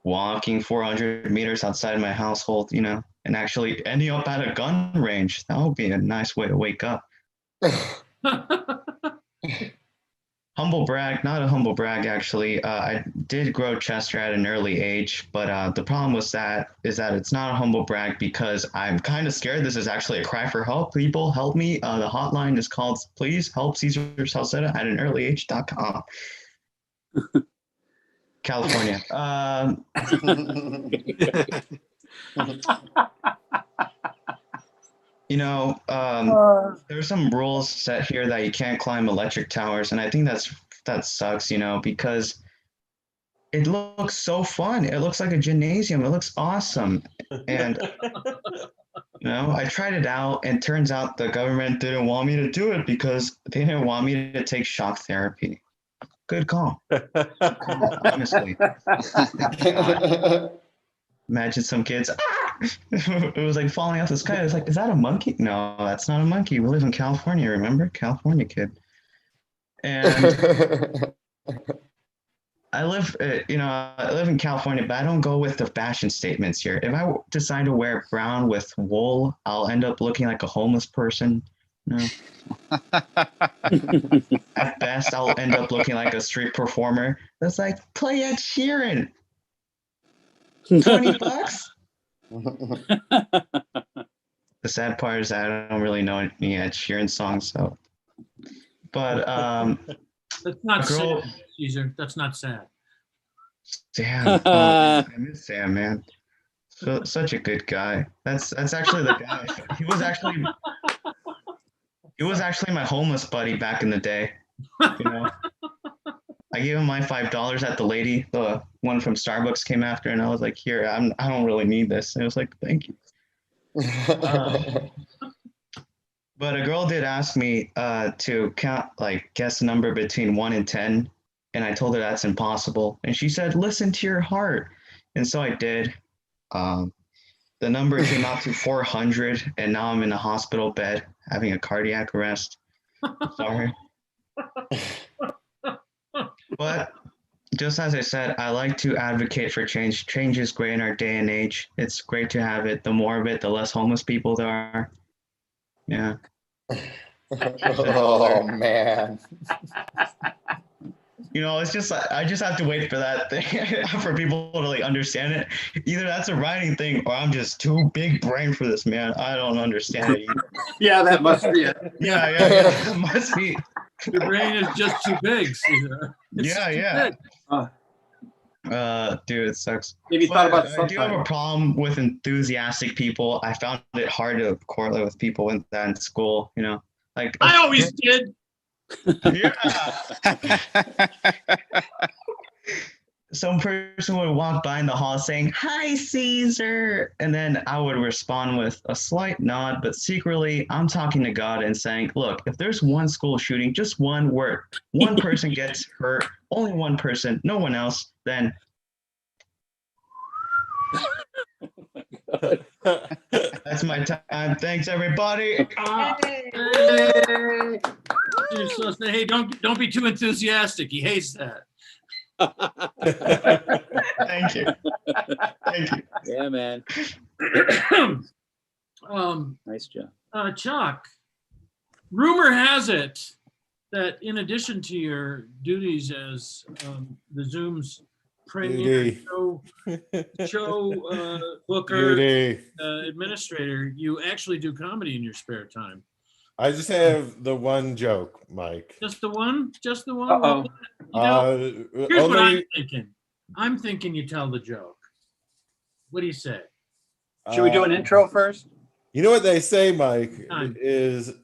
walking 400 meters outside my household, you know, and actually ending up at a gun range. That would be a nice way to wake up. Humble brag, not a humble brag, actually. I did grow chest hair at an early age, but the problem is that it's not a humble brag because I'm kind of scared. This is actually a cry for help. People, help me. The hotline is called Please Help Cesar Sauceda at an earlyage.com. California. You know, there are some rules set here that you can't climb electric towers, and I think that sucks, you know, because it looks so fun. It looks like a gymnasium. It looks awesome. And, you know, I tried it out, and turns out the government didn't want me to do it because they didn't want me to take shock therapy. Good call. Honestly. Imagine some kids, it was like falling off the sky. It was like, is that a monkey? No, that's not a monkey. We live in California, remember? California kid. And I live in California, but I don't go with the fashion statements here. If I decide to wear brown with wool, I'll end up looking like a homeless person. No. At best, I'll end up looking like a street performer that's like, play Ed Sheeran. $20? The sad part is that I don't really know any Ed Sheeran songs, so. But that's not sad, Cesar. That's not sad. Damn, I miss Sam, man. So, such a good guy. That's actually the guy. He was actually my homeless buddy back in the day. You know. I gave him my $5 at the lady. The one from Starbucks came after, and I was like, "Here, I don't really need this." And it was like, "Thank you." But a girl did ask me to count, like, guess a number between 1 and 10, and I told her that's impossible. And she said, "Listen to your heart," and so I did. The number came out to 400, and now I'm in a hospital bed having a cardiac arrest. Sorry. But just as I said, I like to advocate for change. Change is great in our day and age. It's great to have it. The more of it, the less homeless people there are. Yeah. Oh, man. You know, it's just, I just have to wait for that thing, for people to like understand it. Either that's a writing thing or I'm just too big brain for this, man. I don't understand it either. Yeah, that must be it. Yeah, that must be. Your brain is just too big, Cesar. Yeah. Dude, it sucks. Maybe thought about I do have a problem with enthusiastic people. I found it hard to correlate with people with that in school, you know. Like I always did. Yeah. Some person would walk by in the hall saying, "Hi, Caesar," and then I would respond with a slight nod, but secretly I'm talking to God and saying, look, if there's one school shooting, just one where one person gets hurt, only one person, no one else, then that's my time. Thanks, everybody. Hey, don't be too enthusiastic. He hates that. Thank you. Yeah, man. Nice job. Chuck, rumor has it that in addition to your duties as the Zoom's premier show booker, administrator, you actually do comedy in your spare time. I just have the one joke, Mike. Just the one? Just the one? Uh-oh. Well, here's what I'm thinking. I'm thinking you tell the joke. What do you say? Should we do an intro first? You know what they say, Mike, is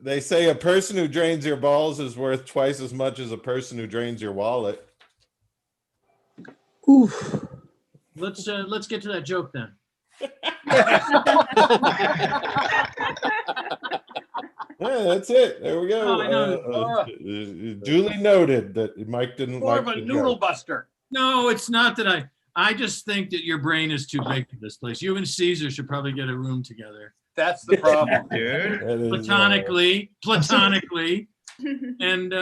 they say a person who drains your balls is worth twice as much as a person who drains your wallet. Oof. Let's get to that joke then. Yeah, that's it. There we go. Oh, I know. Duly noted that Mike didn't More like of a the noodle joke. buster. No, it's not that I just think that your brain is too big for this place. You and Cesar should probably get a room together. That's the problem, Dude. Platonically, and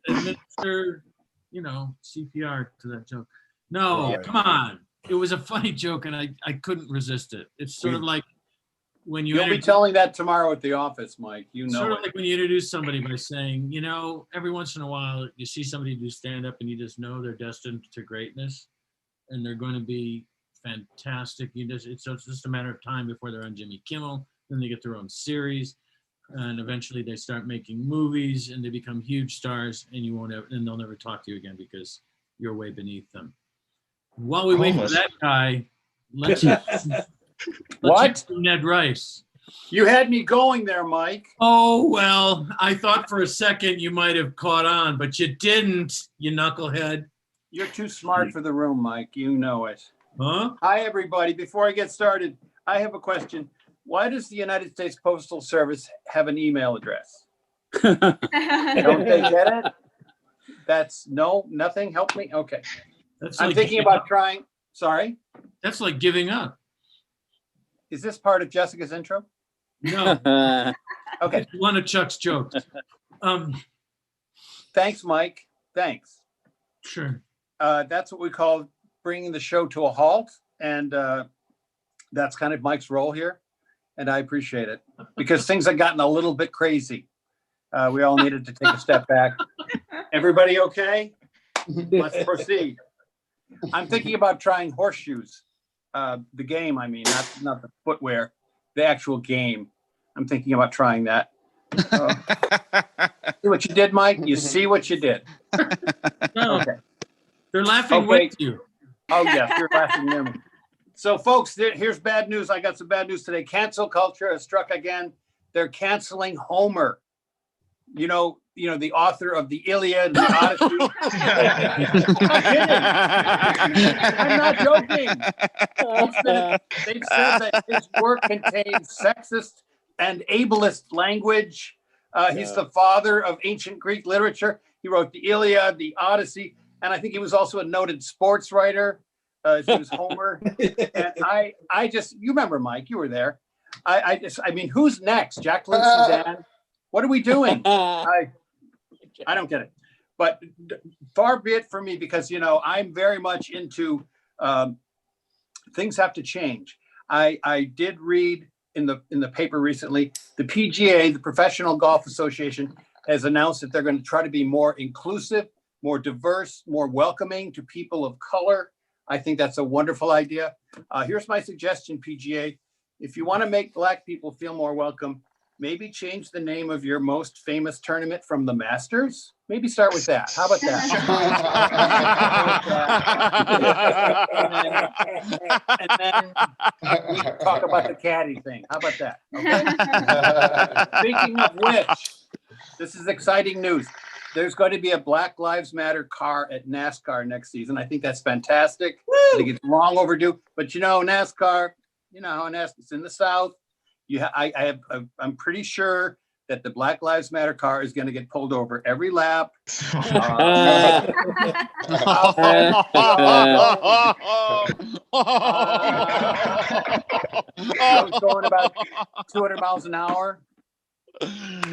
administer, CPR to that joke. No, come on. It was a funny joke, and I couldn't resist it. It's sort of like when You'll be telling that tomorrow at the office, Mike. You know, sort of like when you introduce somebody by saying, every once in a while you see somebody do stand up, and you just know they're destined to greatness, and they're going to be fantastic. It's just a matter of time before they're on Jimmy Kimmel. Then they get their own series, and eventually they start making movies, and they become huge stars, and they'll never talk to you again because you're way beneath them. While we wait for that guy, let's what? Ned Rice. You had me going there, Mike. Oh, well, I thought for a second you might have caught on, but you didn't, you knucklehead. You're too smart for the room, Mike. You know it. Huh? Hi, everybody. Before I get started, I have a question. Why does the United States Postal Service have an email address? Don't they get it? That's nothing. Help me. Okay. I'm thinking about trying. Sorry. That's like giving up. Is this part of Jessica's intro? No. Okay. One of Chuck's jokes. Thanks, Mike. Thanks. Sure. That's what we call bringing the show to a halt. And that's kind of Mike's role here. And I appreciate it because things have gotten a little bit crazy. We all needed to take a step back. Everybody okay? Let's proceed. I'm thinking about trying horseshoes. The game, I mean, not the footwear, the actual game. I'm thinking about trying that. See what you did, Mike? You see what you did. No, okay. They're laughing with you. Oh, yes, you're laughing near me. So, folks, here's bad news. I got some bad news today. Cancel culture has struck again. They're canceling Homer. You know, the author of the Iliad and the Odyssey. I'm not joking. They've said that his work contains sexist and ableist language. He's the father of ancient Greek literature. He wrote the Iliad, the Odyssey, and I think he was also a noted sports writer. He was Homer. And I just, you remember, Mike, you were there. I mean, who's next? Jacqueline Sudan? What are we doing? I don't get it. But far be it from me because, I'm very much into things have to change. I did read in the paper recently, the PGA, the Professional Golf Association, has announced that they're going to try to be more inclusive, more diverse, more welcoming to people of color. I think that's a wonderful idea. Here's my suggestion, PGA. If you want to make Black people feel more welcome, maybe change the name of your most famous tournament from the Masters. Maybe start with that. How about that? and then we can talk about the caddy thing. How about that? Okay. Speaking of which, this is exciting news. There's going to be a Black Lives Matter car at NASCAR next season. I think that's fantastic. I think it's long overdue. But NASCAR, it's in the South. I'm pretty sure that the Black Lives Matter car is going to get pulled over every lap. I was going about 200 miles an hour.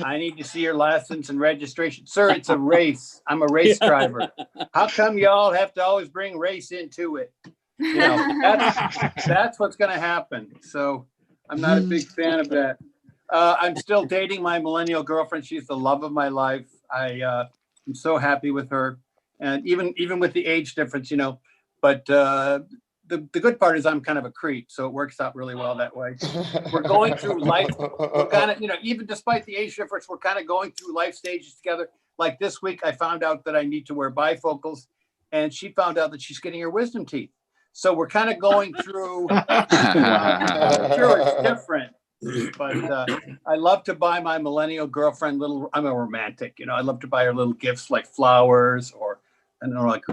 I need to see your license and registration. Sir, it's a race. I'm a race driver. How come y'all have to always bring race into it? That's what's going to happen. So I'm not a big fan of that. I'm still dating my millennial girlfriend. She's the love of my life. I'm so happy with her, and even with the age difference, But the good part is I'm kind of a creep, so it works out really well that way. We're going through life. We're kind of, even despite the age difference, we're kind of going through life stages together. Like this week, I found out that I need to wear bifocals, and she found out that she's getting her wisdom teeth. So we're kind of going through. I'm sure it's different, but I love to buy my millennial girlfriend I'm a romantic, I love to buy her little gifts like flowers or, I don't know, like,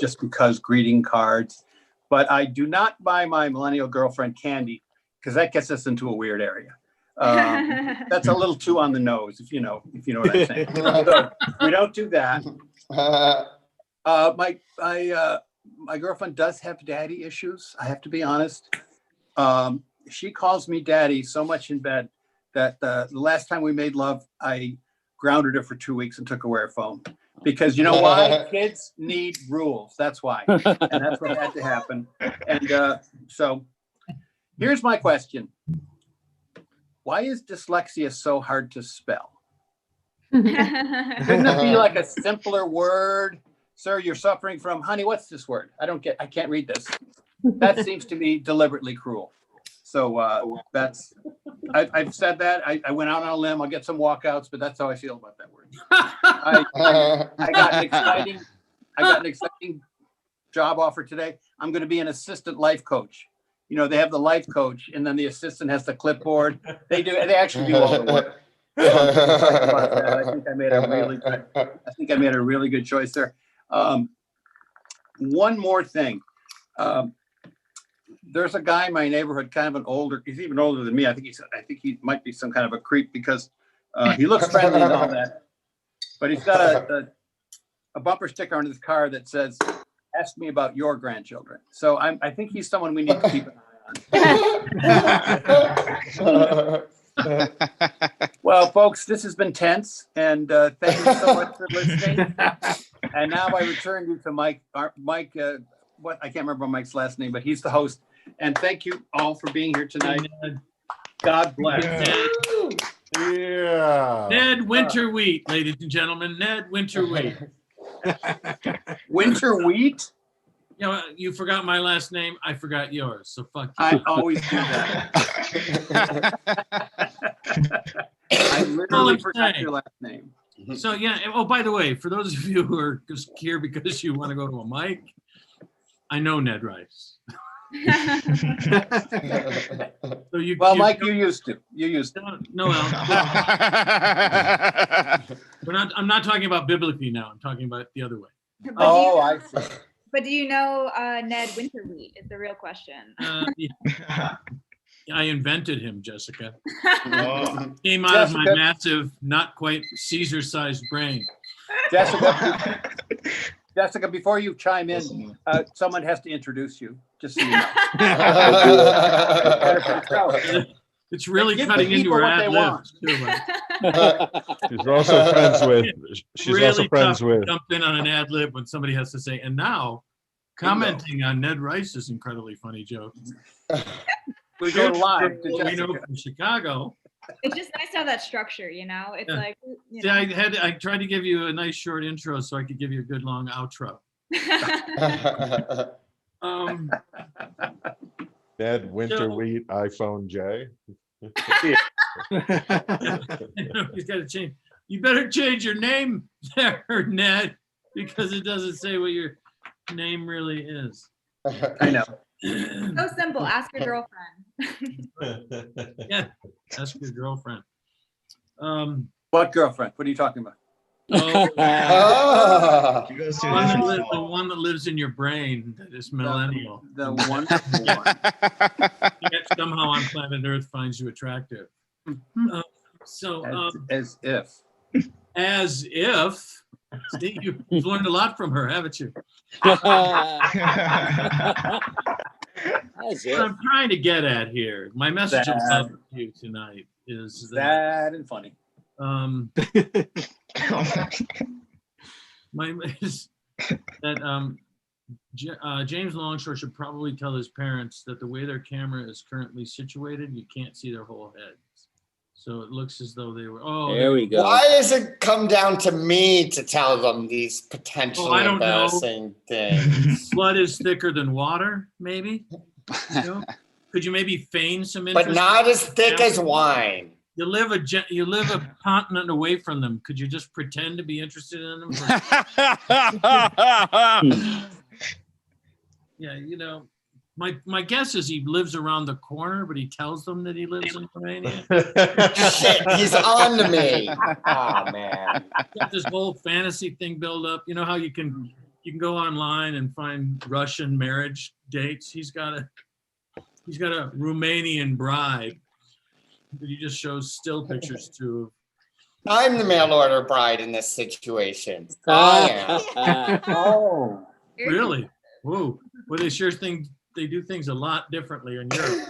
just because greeting cards. But I do not buy my millennial girlfriend candy because that gets us into a weird area. That's a little too on the nose, if you know what I'm saying. So we don't do that. My girlfriend does have daddy issues. I have to be honest. She calls me daddy so much in bed that the last time we made love, I grounded her for 2 weeks and took away her phone. Because you know why? Kids need rules. That's why. And that's what had to happen. And so here's my question. Why is dyslexia so hard to spell? Couldn't it be like a simpler word? Sir, you're suffering from, honey, what's this word? I can't read this. That seems to be deliberately cruel. So I've said that. I went out on a limb. I'll get some walkouts, but that's how I feel about that word. I got an exciting job offer today. I'm going to be an assistant life coach. They have the life coach, and then the assistant has the clipboard. They actually do all the work. So I'm excited about that. I think I made a really good choice there. One more thing. There's a guy in my neighborhood, kind of he's even older than me. I think he might be some kind of a creep because he looks friendly and all that. But he's got a bumper sticker on his car that says, "Ask me about your grandchildren." So I think he's someone we need to keep an eye on. Well, folks, this has been tense, and thank you so much for listening. And now I return you to Mike. Mike, I can't remember Mike's last name, but he's the host. And thank you all for being here tonight. God bless. Yeah. Ned Winterwheat, ladies and gentlemen. Ned Winterwheat. Winterwheat? You forgot my last name. I forgot yours. So fuck you. I always do that. I literally forgot your last name. So yeah. Oh, by the way, for those of you who are just here because you want to go to a mic, I know Ned Rice. So Mike, you used to. No, I'm not talking about biblically now. I'm talking about the other way. I see. But do you know Ned Winterwheat is the real question. I invented him, Jessica. Came out of my massive, not quite Caesar-sized brain. Jessica, before you chime in, someone has to introduce you, just so you know. It's really cutting into her ad libs. She's also friends with. Jump in on an ad lib when somebody has to say, and now commenting on Ned Rice's incredibly funny joke. We go live to we know from Chicago. It's just nice to have that structure, It's like. See, I tried to give you a nice short intro so I could give you a good long outro. Ned Winterwheat iPhone J. He's got to change. You better change your name there, Ned, because it doesn't say what your name really is. I know. So simple. Ask your girlfriend. Yeah, ask your girlfriend. What girlfriend? What are you talking about? The one that lives in your brain that is millennial. The wonderful one. Yet somehow on planet Earth finds you attractive. As if. See, you've learned a lot from her, haven't you? As What I'm trying to get at here, my message of love to you tonight is that and funny. James Longshore should probably tell his parents that the way their camera is currently situated, you can't see their whole heads. So it looks as though they were. Oh, There we go. Why does it come down to me to tell them these potentially I don't know. embarrassing things? Blood is thicker than water, maybe. You know? Could you maybe feign some interest? But not as thick as wine. You live a continent away from them. Could you just pretend to be interested in them? Yeah, you know, my guess is he lives around the corner, but he tells them that he lives in Romania. Shit, he's on to me. Oh man. Got this whole fantasy thing built up. You know how you can go online and find Russian marriage dates. He's got a Romanian bride that he just shows still pictures to. I'm the mail order bride in this situation. I am. Oh. Really? Whoa. Well, they they do things a lot differently in Europe.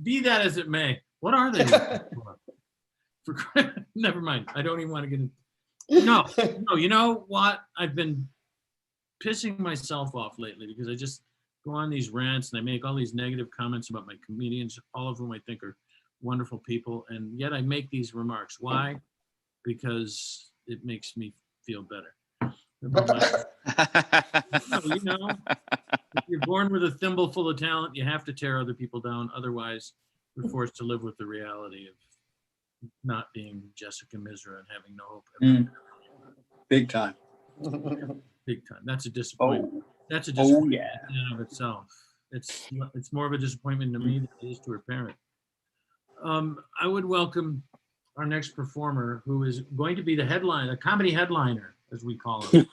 Be that as it may, what are they? Never mind. I don't even want to get into. No. You know what? I've been pissing myself off lately because I just go on these rants and I make all these negative comments about my comedians, all of whom I think are wonderful people, and yet I make these remarks. Why? Because it makes me feel better. You know, if you're born with a thimble full of talent, you have to tear other people down. Otherwise, we're forced to live with the reality of not being Jessica Misra and having no hope. Big time. Big time. That's a disappointment. Oh. That's a disappointment yeah. in and of itself. It's more of a disappointment to me than it is to her parent. I would welcome our next performer, who is going to be the comedy headliner, as we call him.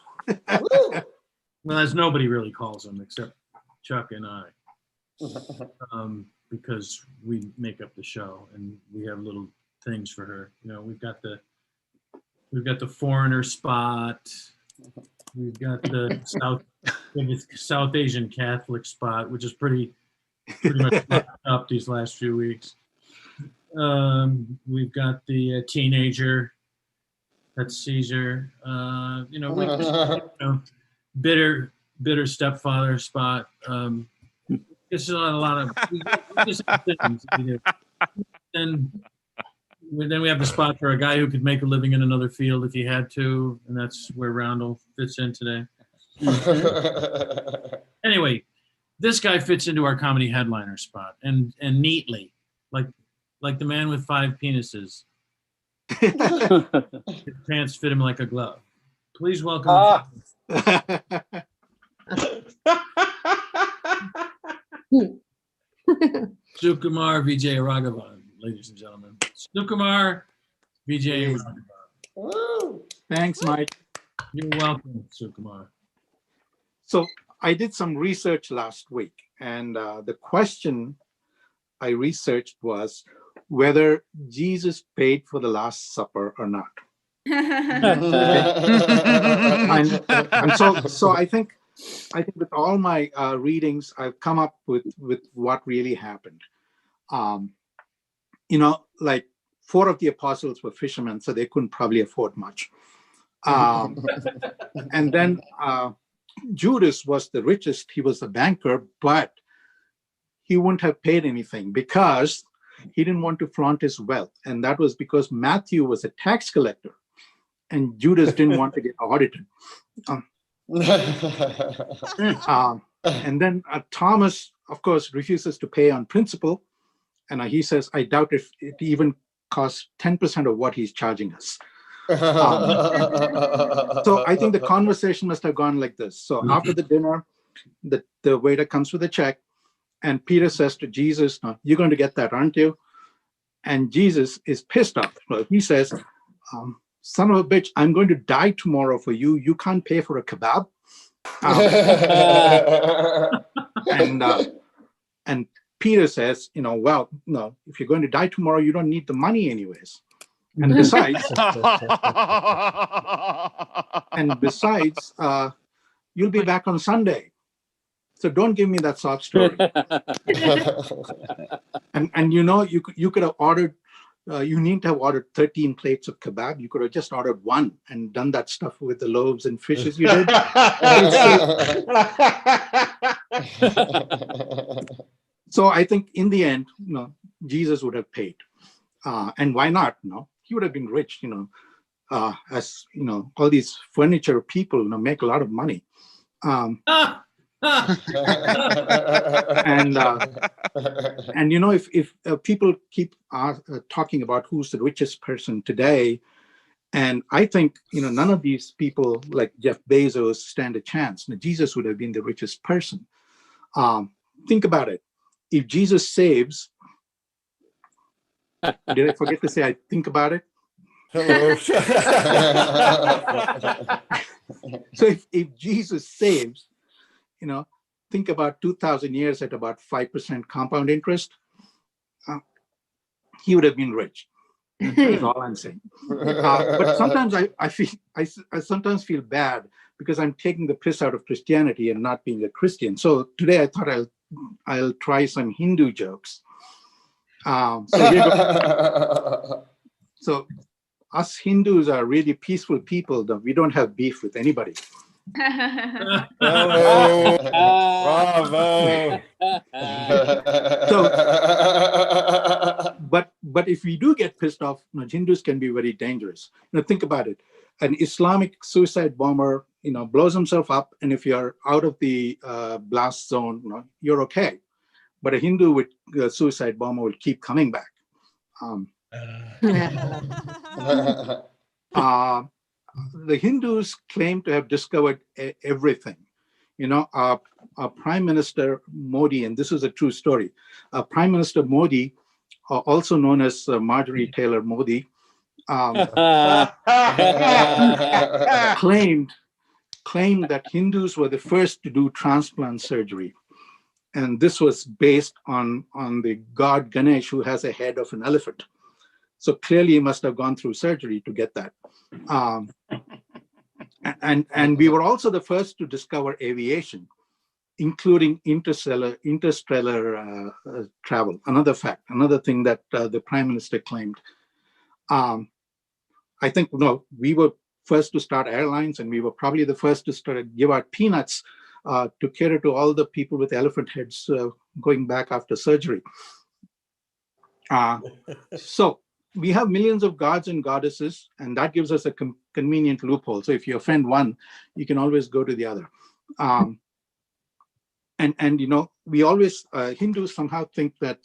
Well, as nobody really calls him except Chuck and I, because we make up the show and we have little things for her. You know, we've got the foreigner spot. We've got the South Asian Catholic spot, which is pretty much up these last few weeks. We've got the teenager. That's Cesar. Bitter stepfather spot. It's a lot of things. And then we have the spot for a guy who could make a living in another field if he had to, and that's where Randall fits in today. Anyway, this guy fits into our comedy headliner spot, and neatly, like the man with 5 penises. His pants fit him like a glove. Please welcome Sukumar Vijayaraghavan, ladies and gentlemen. Sukumar Vijayaraghavan. Thanks, Mike. You're welcome, Sukumar. So I did some research last week, and the question I researched was whether Jesus paid for the Last Supper or not. and so I think with all my readings, I've come up with what really happened. Like 4 of the apostles were fishermen, so they couldn't probably afford much. And then Judas was the richest. He was the banker, but he wouldn't have paid anything because he didn't want to flaunt his wealth. And that was because Matthew was a tax collector and Judas didn't want to get audited. And then Thomas, of course, refuses to pay on principle. And he says, I doubt if it even costs 10% of what he's charging us. So I think the conversation must have gone like this. So after the dinner, the waiter comes with a check, and Peter says to Jesus, no, you're going to get that, aren't you? And Jesus is pissed off. So he says, son of a bitch, I'm going to die tomorrow for you. You can't pay for a kebab. And Peter says, well, no, if you're going to die tomorrow, you don't need the money anyways. And besides, you'll be back on Sunday. So don't give me that sob story. and you could have ordered, you need to have ordered 13 plates of kebab. You could have just ordered 1 and done that stuff with the loaves and fishes you did. So I think in the end, Jesus would have paid. And why not? He would have been rich, as all these furniture people make a lot of money. And if people keep talking about who's the richest person today, and I think none of these people like Jeff Bezos stand a chance. Now, Jesus would have been the richest person. Think about it. If Jesus saves, did I forget to say I think about it? Hello. So if Jesus saves, think about 2,000 years at about 5% compound interest, he would have been rich. That's all I'm saying. But sometimes I sometimes feel bad because I'm taking the piss out of Christianity and not being a Christian. So today I thought I'll try some Hindu jokes. So us Hindus are really peaceful people, though we don't have beef with anybody. Bravo. Bravo. But if we do get pissed off, Hindus can be very dangerous. Think about it. An Islamic suicide bomber, blows himself up, and if you're out of the blast zone, you're okay. But a Hindu with a suicide bomber will keep coming back. The Hindus claim to have discovered everything. Our Prime Minister Modi, and this is a true story, Prime Minister Modi, also known as Marjorie Taylor Modi, claimed that Hindus were the first to do transplant surgery. And this was based on the god Ganesh, who has a head of an elephant. So clearly he must have gone through surgery to get that. And we were also the first to discover aviation, including interstellar travel. Another fact, another thing that the Prime Minister claimed. I think we were first to start airlines, and we were probably the first to give out peanuts to cater to all the people with elephant heads going back after surgery. So we have millions of gods and goddesses, and that gives us a convenient loophole. So if you offend one, you can always go to the other. We always, Hindus somehow think that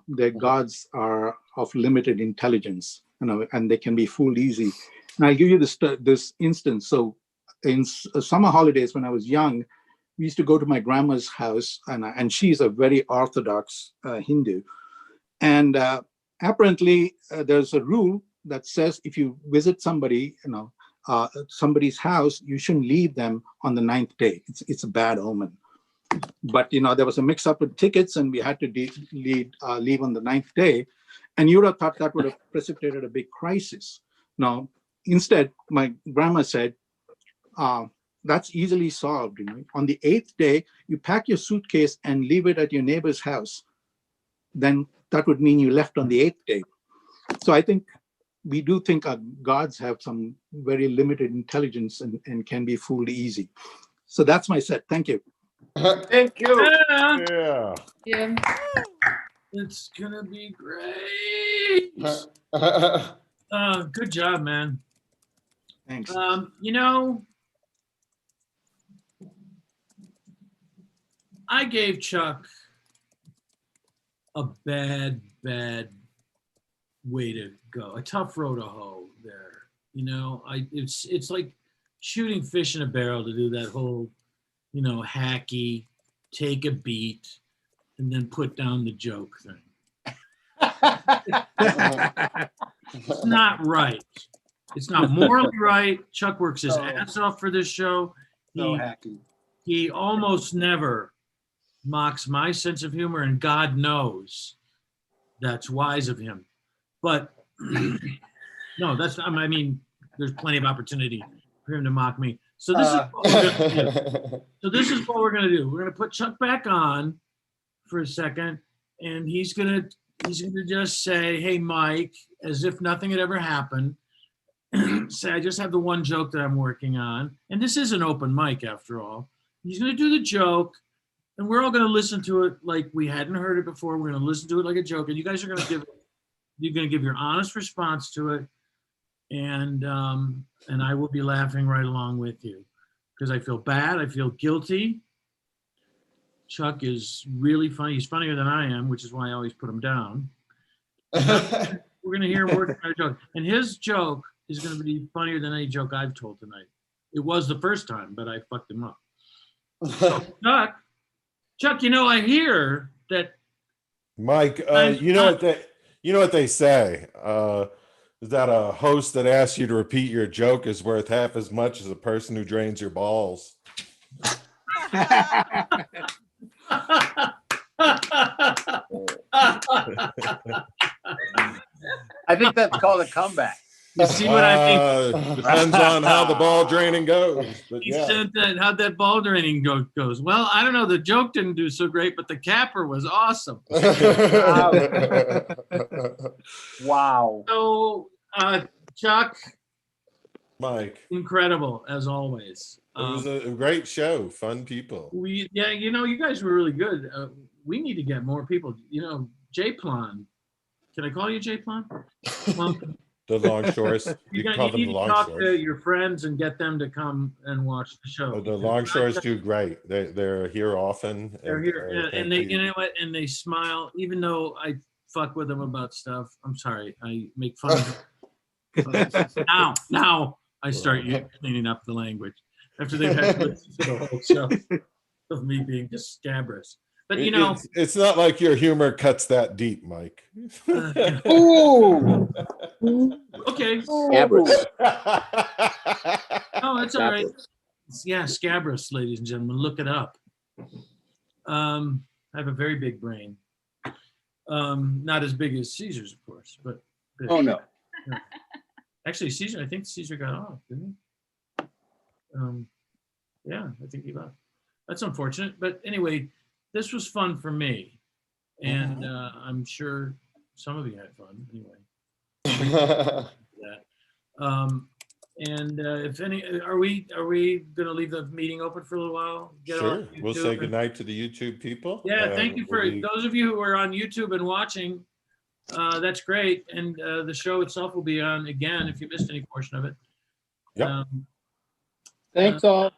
their gods are of limited intelligence, and they can be fooled easy. And I'll give you this instance. So in summer holidays when I was young, we used to go to my grandma's house, and she's a very orthodox Hindu. And apparently there's a rule that says if you visit somebody, somebody's house, you shouldn't leave them on the 9th day. It's a bad omen. But there was a mix-up with tickets, and we had to leave on the 9th day. And you would have thought that would have precipitated a big crisis. Now, instead, my grandma said, that's easily solved. On the 8th day, you pack your suitcase and leave it at your neighbor's house. Then that would mean you left on the 8th day. So I think we do think our gods have some very limited intelligence and can be fooled easy. So that's my set. Thank you. Thank you. Yeah. It's gonna be great. Good job, man. Thanks. I gave Chuck a bad way to go, a tough row to hoe there. It's like shooting fish in a barrel to do that whole, hacky, take a beat, and then put down the joke thing. It's not right. It's not morally right. Chuck works his ass off for this show. He almost never mocks my sense of humor, and God knows that's wise of him. But no, that's not, there's plenty of opportunity for him to mock me. So this is what we're gonna do. We're gonna put Chuck back on for a second, and he's gonna just say, "Hey, Mike," as if nothing had ever happened. Say, "I just have the one joke that I'm working on," and this is an open mic after all. He's gonna do the joke, and we're all going to listen to it like we hadn't heard it before. We're going to listen to it like a joke, and you guys are going to give your honest response to it, and I will be laughing right along with you because I feel bad. I feel guilty. Chuck is really funny. He's funnier than I am, which is why I always put him down. We're going to hear a word from our joke, and his joke is going to be funnier than any joke I've told tonight. It was the first time, but I fucked him up. So, Chuck, I hear that. Mike, you know what they say, is that a host that asks you to repeat your joke is worth half as much as a person who drains your balls. I think that's called a comeback. You see what I think? Depends on how the ball draining goes. But He said that how'd that ball draining goes. Well, I don't know. The joke didn't do so great, but the capper was awesome. Wow. So, Chuck, Mike, incredible as always. It was a great show. Fun people. You guys were really good. We need to get more people. J-Plan. Can I call you J-Plan? Well, The Longshores. You can call them need the to talk to Longshores. your friends and get them to come and watch the show. The Longshores do great. They're here often. They're here, and they, you know what? And they smile, even though I fuck with them about stuff. I'm sorry, I make fun of them. Now I start cleaning up the language after they've had to listen to the whole show of me being just scabrous. But it's not like your humor cuts that deep, Mike. Ooh. Okay. Scabrous. Oh, that's all right. Yeah, scabrous, ladies and gentlemen. Look it up. I have a very big brain. Not as big as Caesar's, of course, but big. Oh no. Actually, I think Caesar got off, didn't he? Yeah, I think he left. That's unfortunate, but anyway, this was fun for me, and I'm sure some of you had fun anyway. And if any, are we gonna leave the meeting open for a little while? Sure. We'll say goodnight to the YouTube people. Yeah, thank you for those of you who are on YouTube and watching. That's great, and the show itself will be on again if you missed any portion of it. Yep. Thanks all.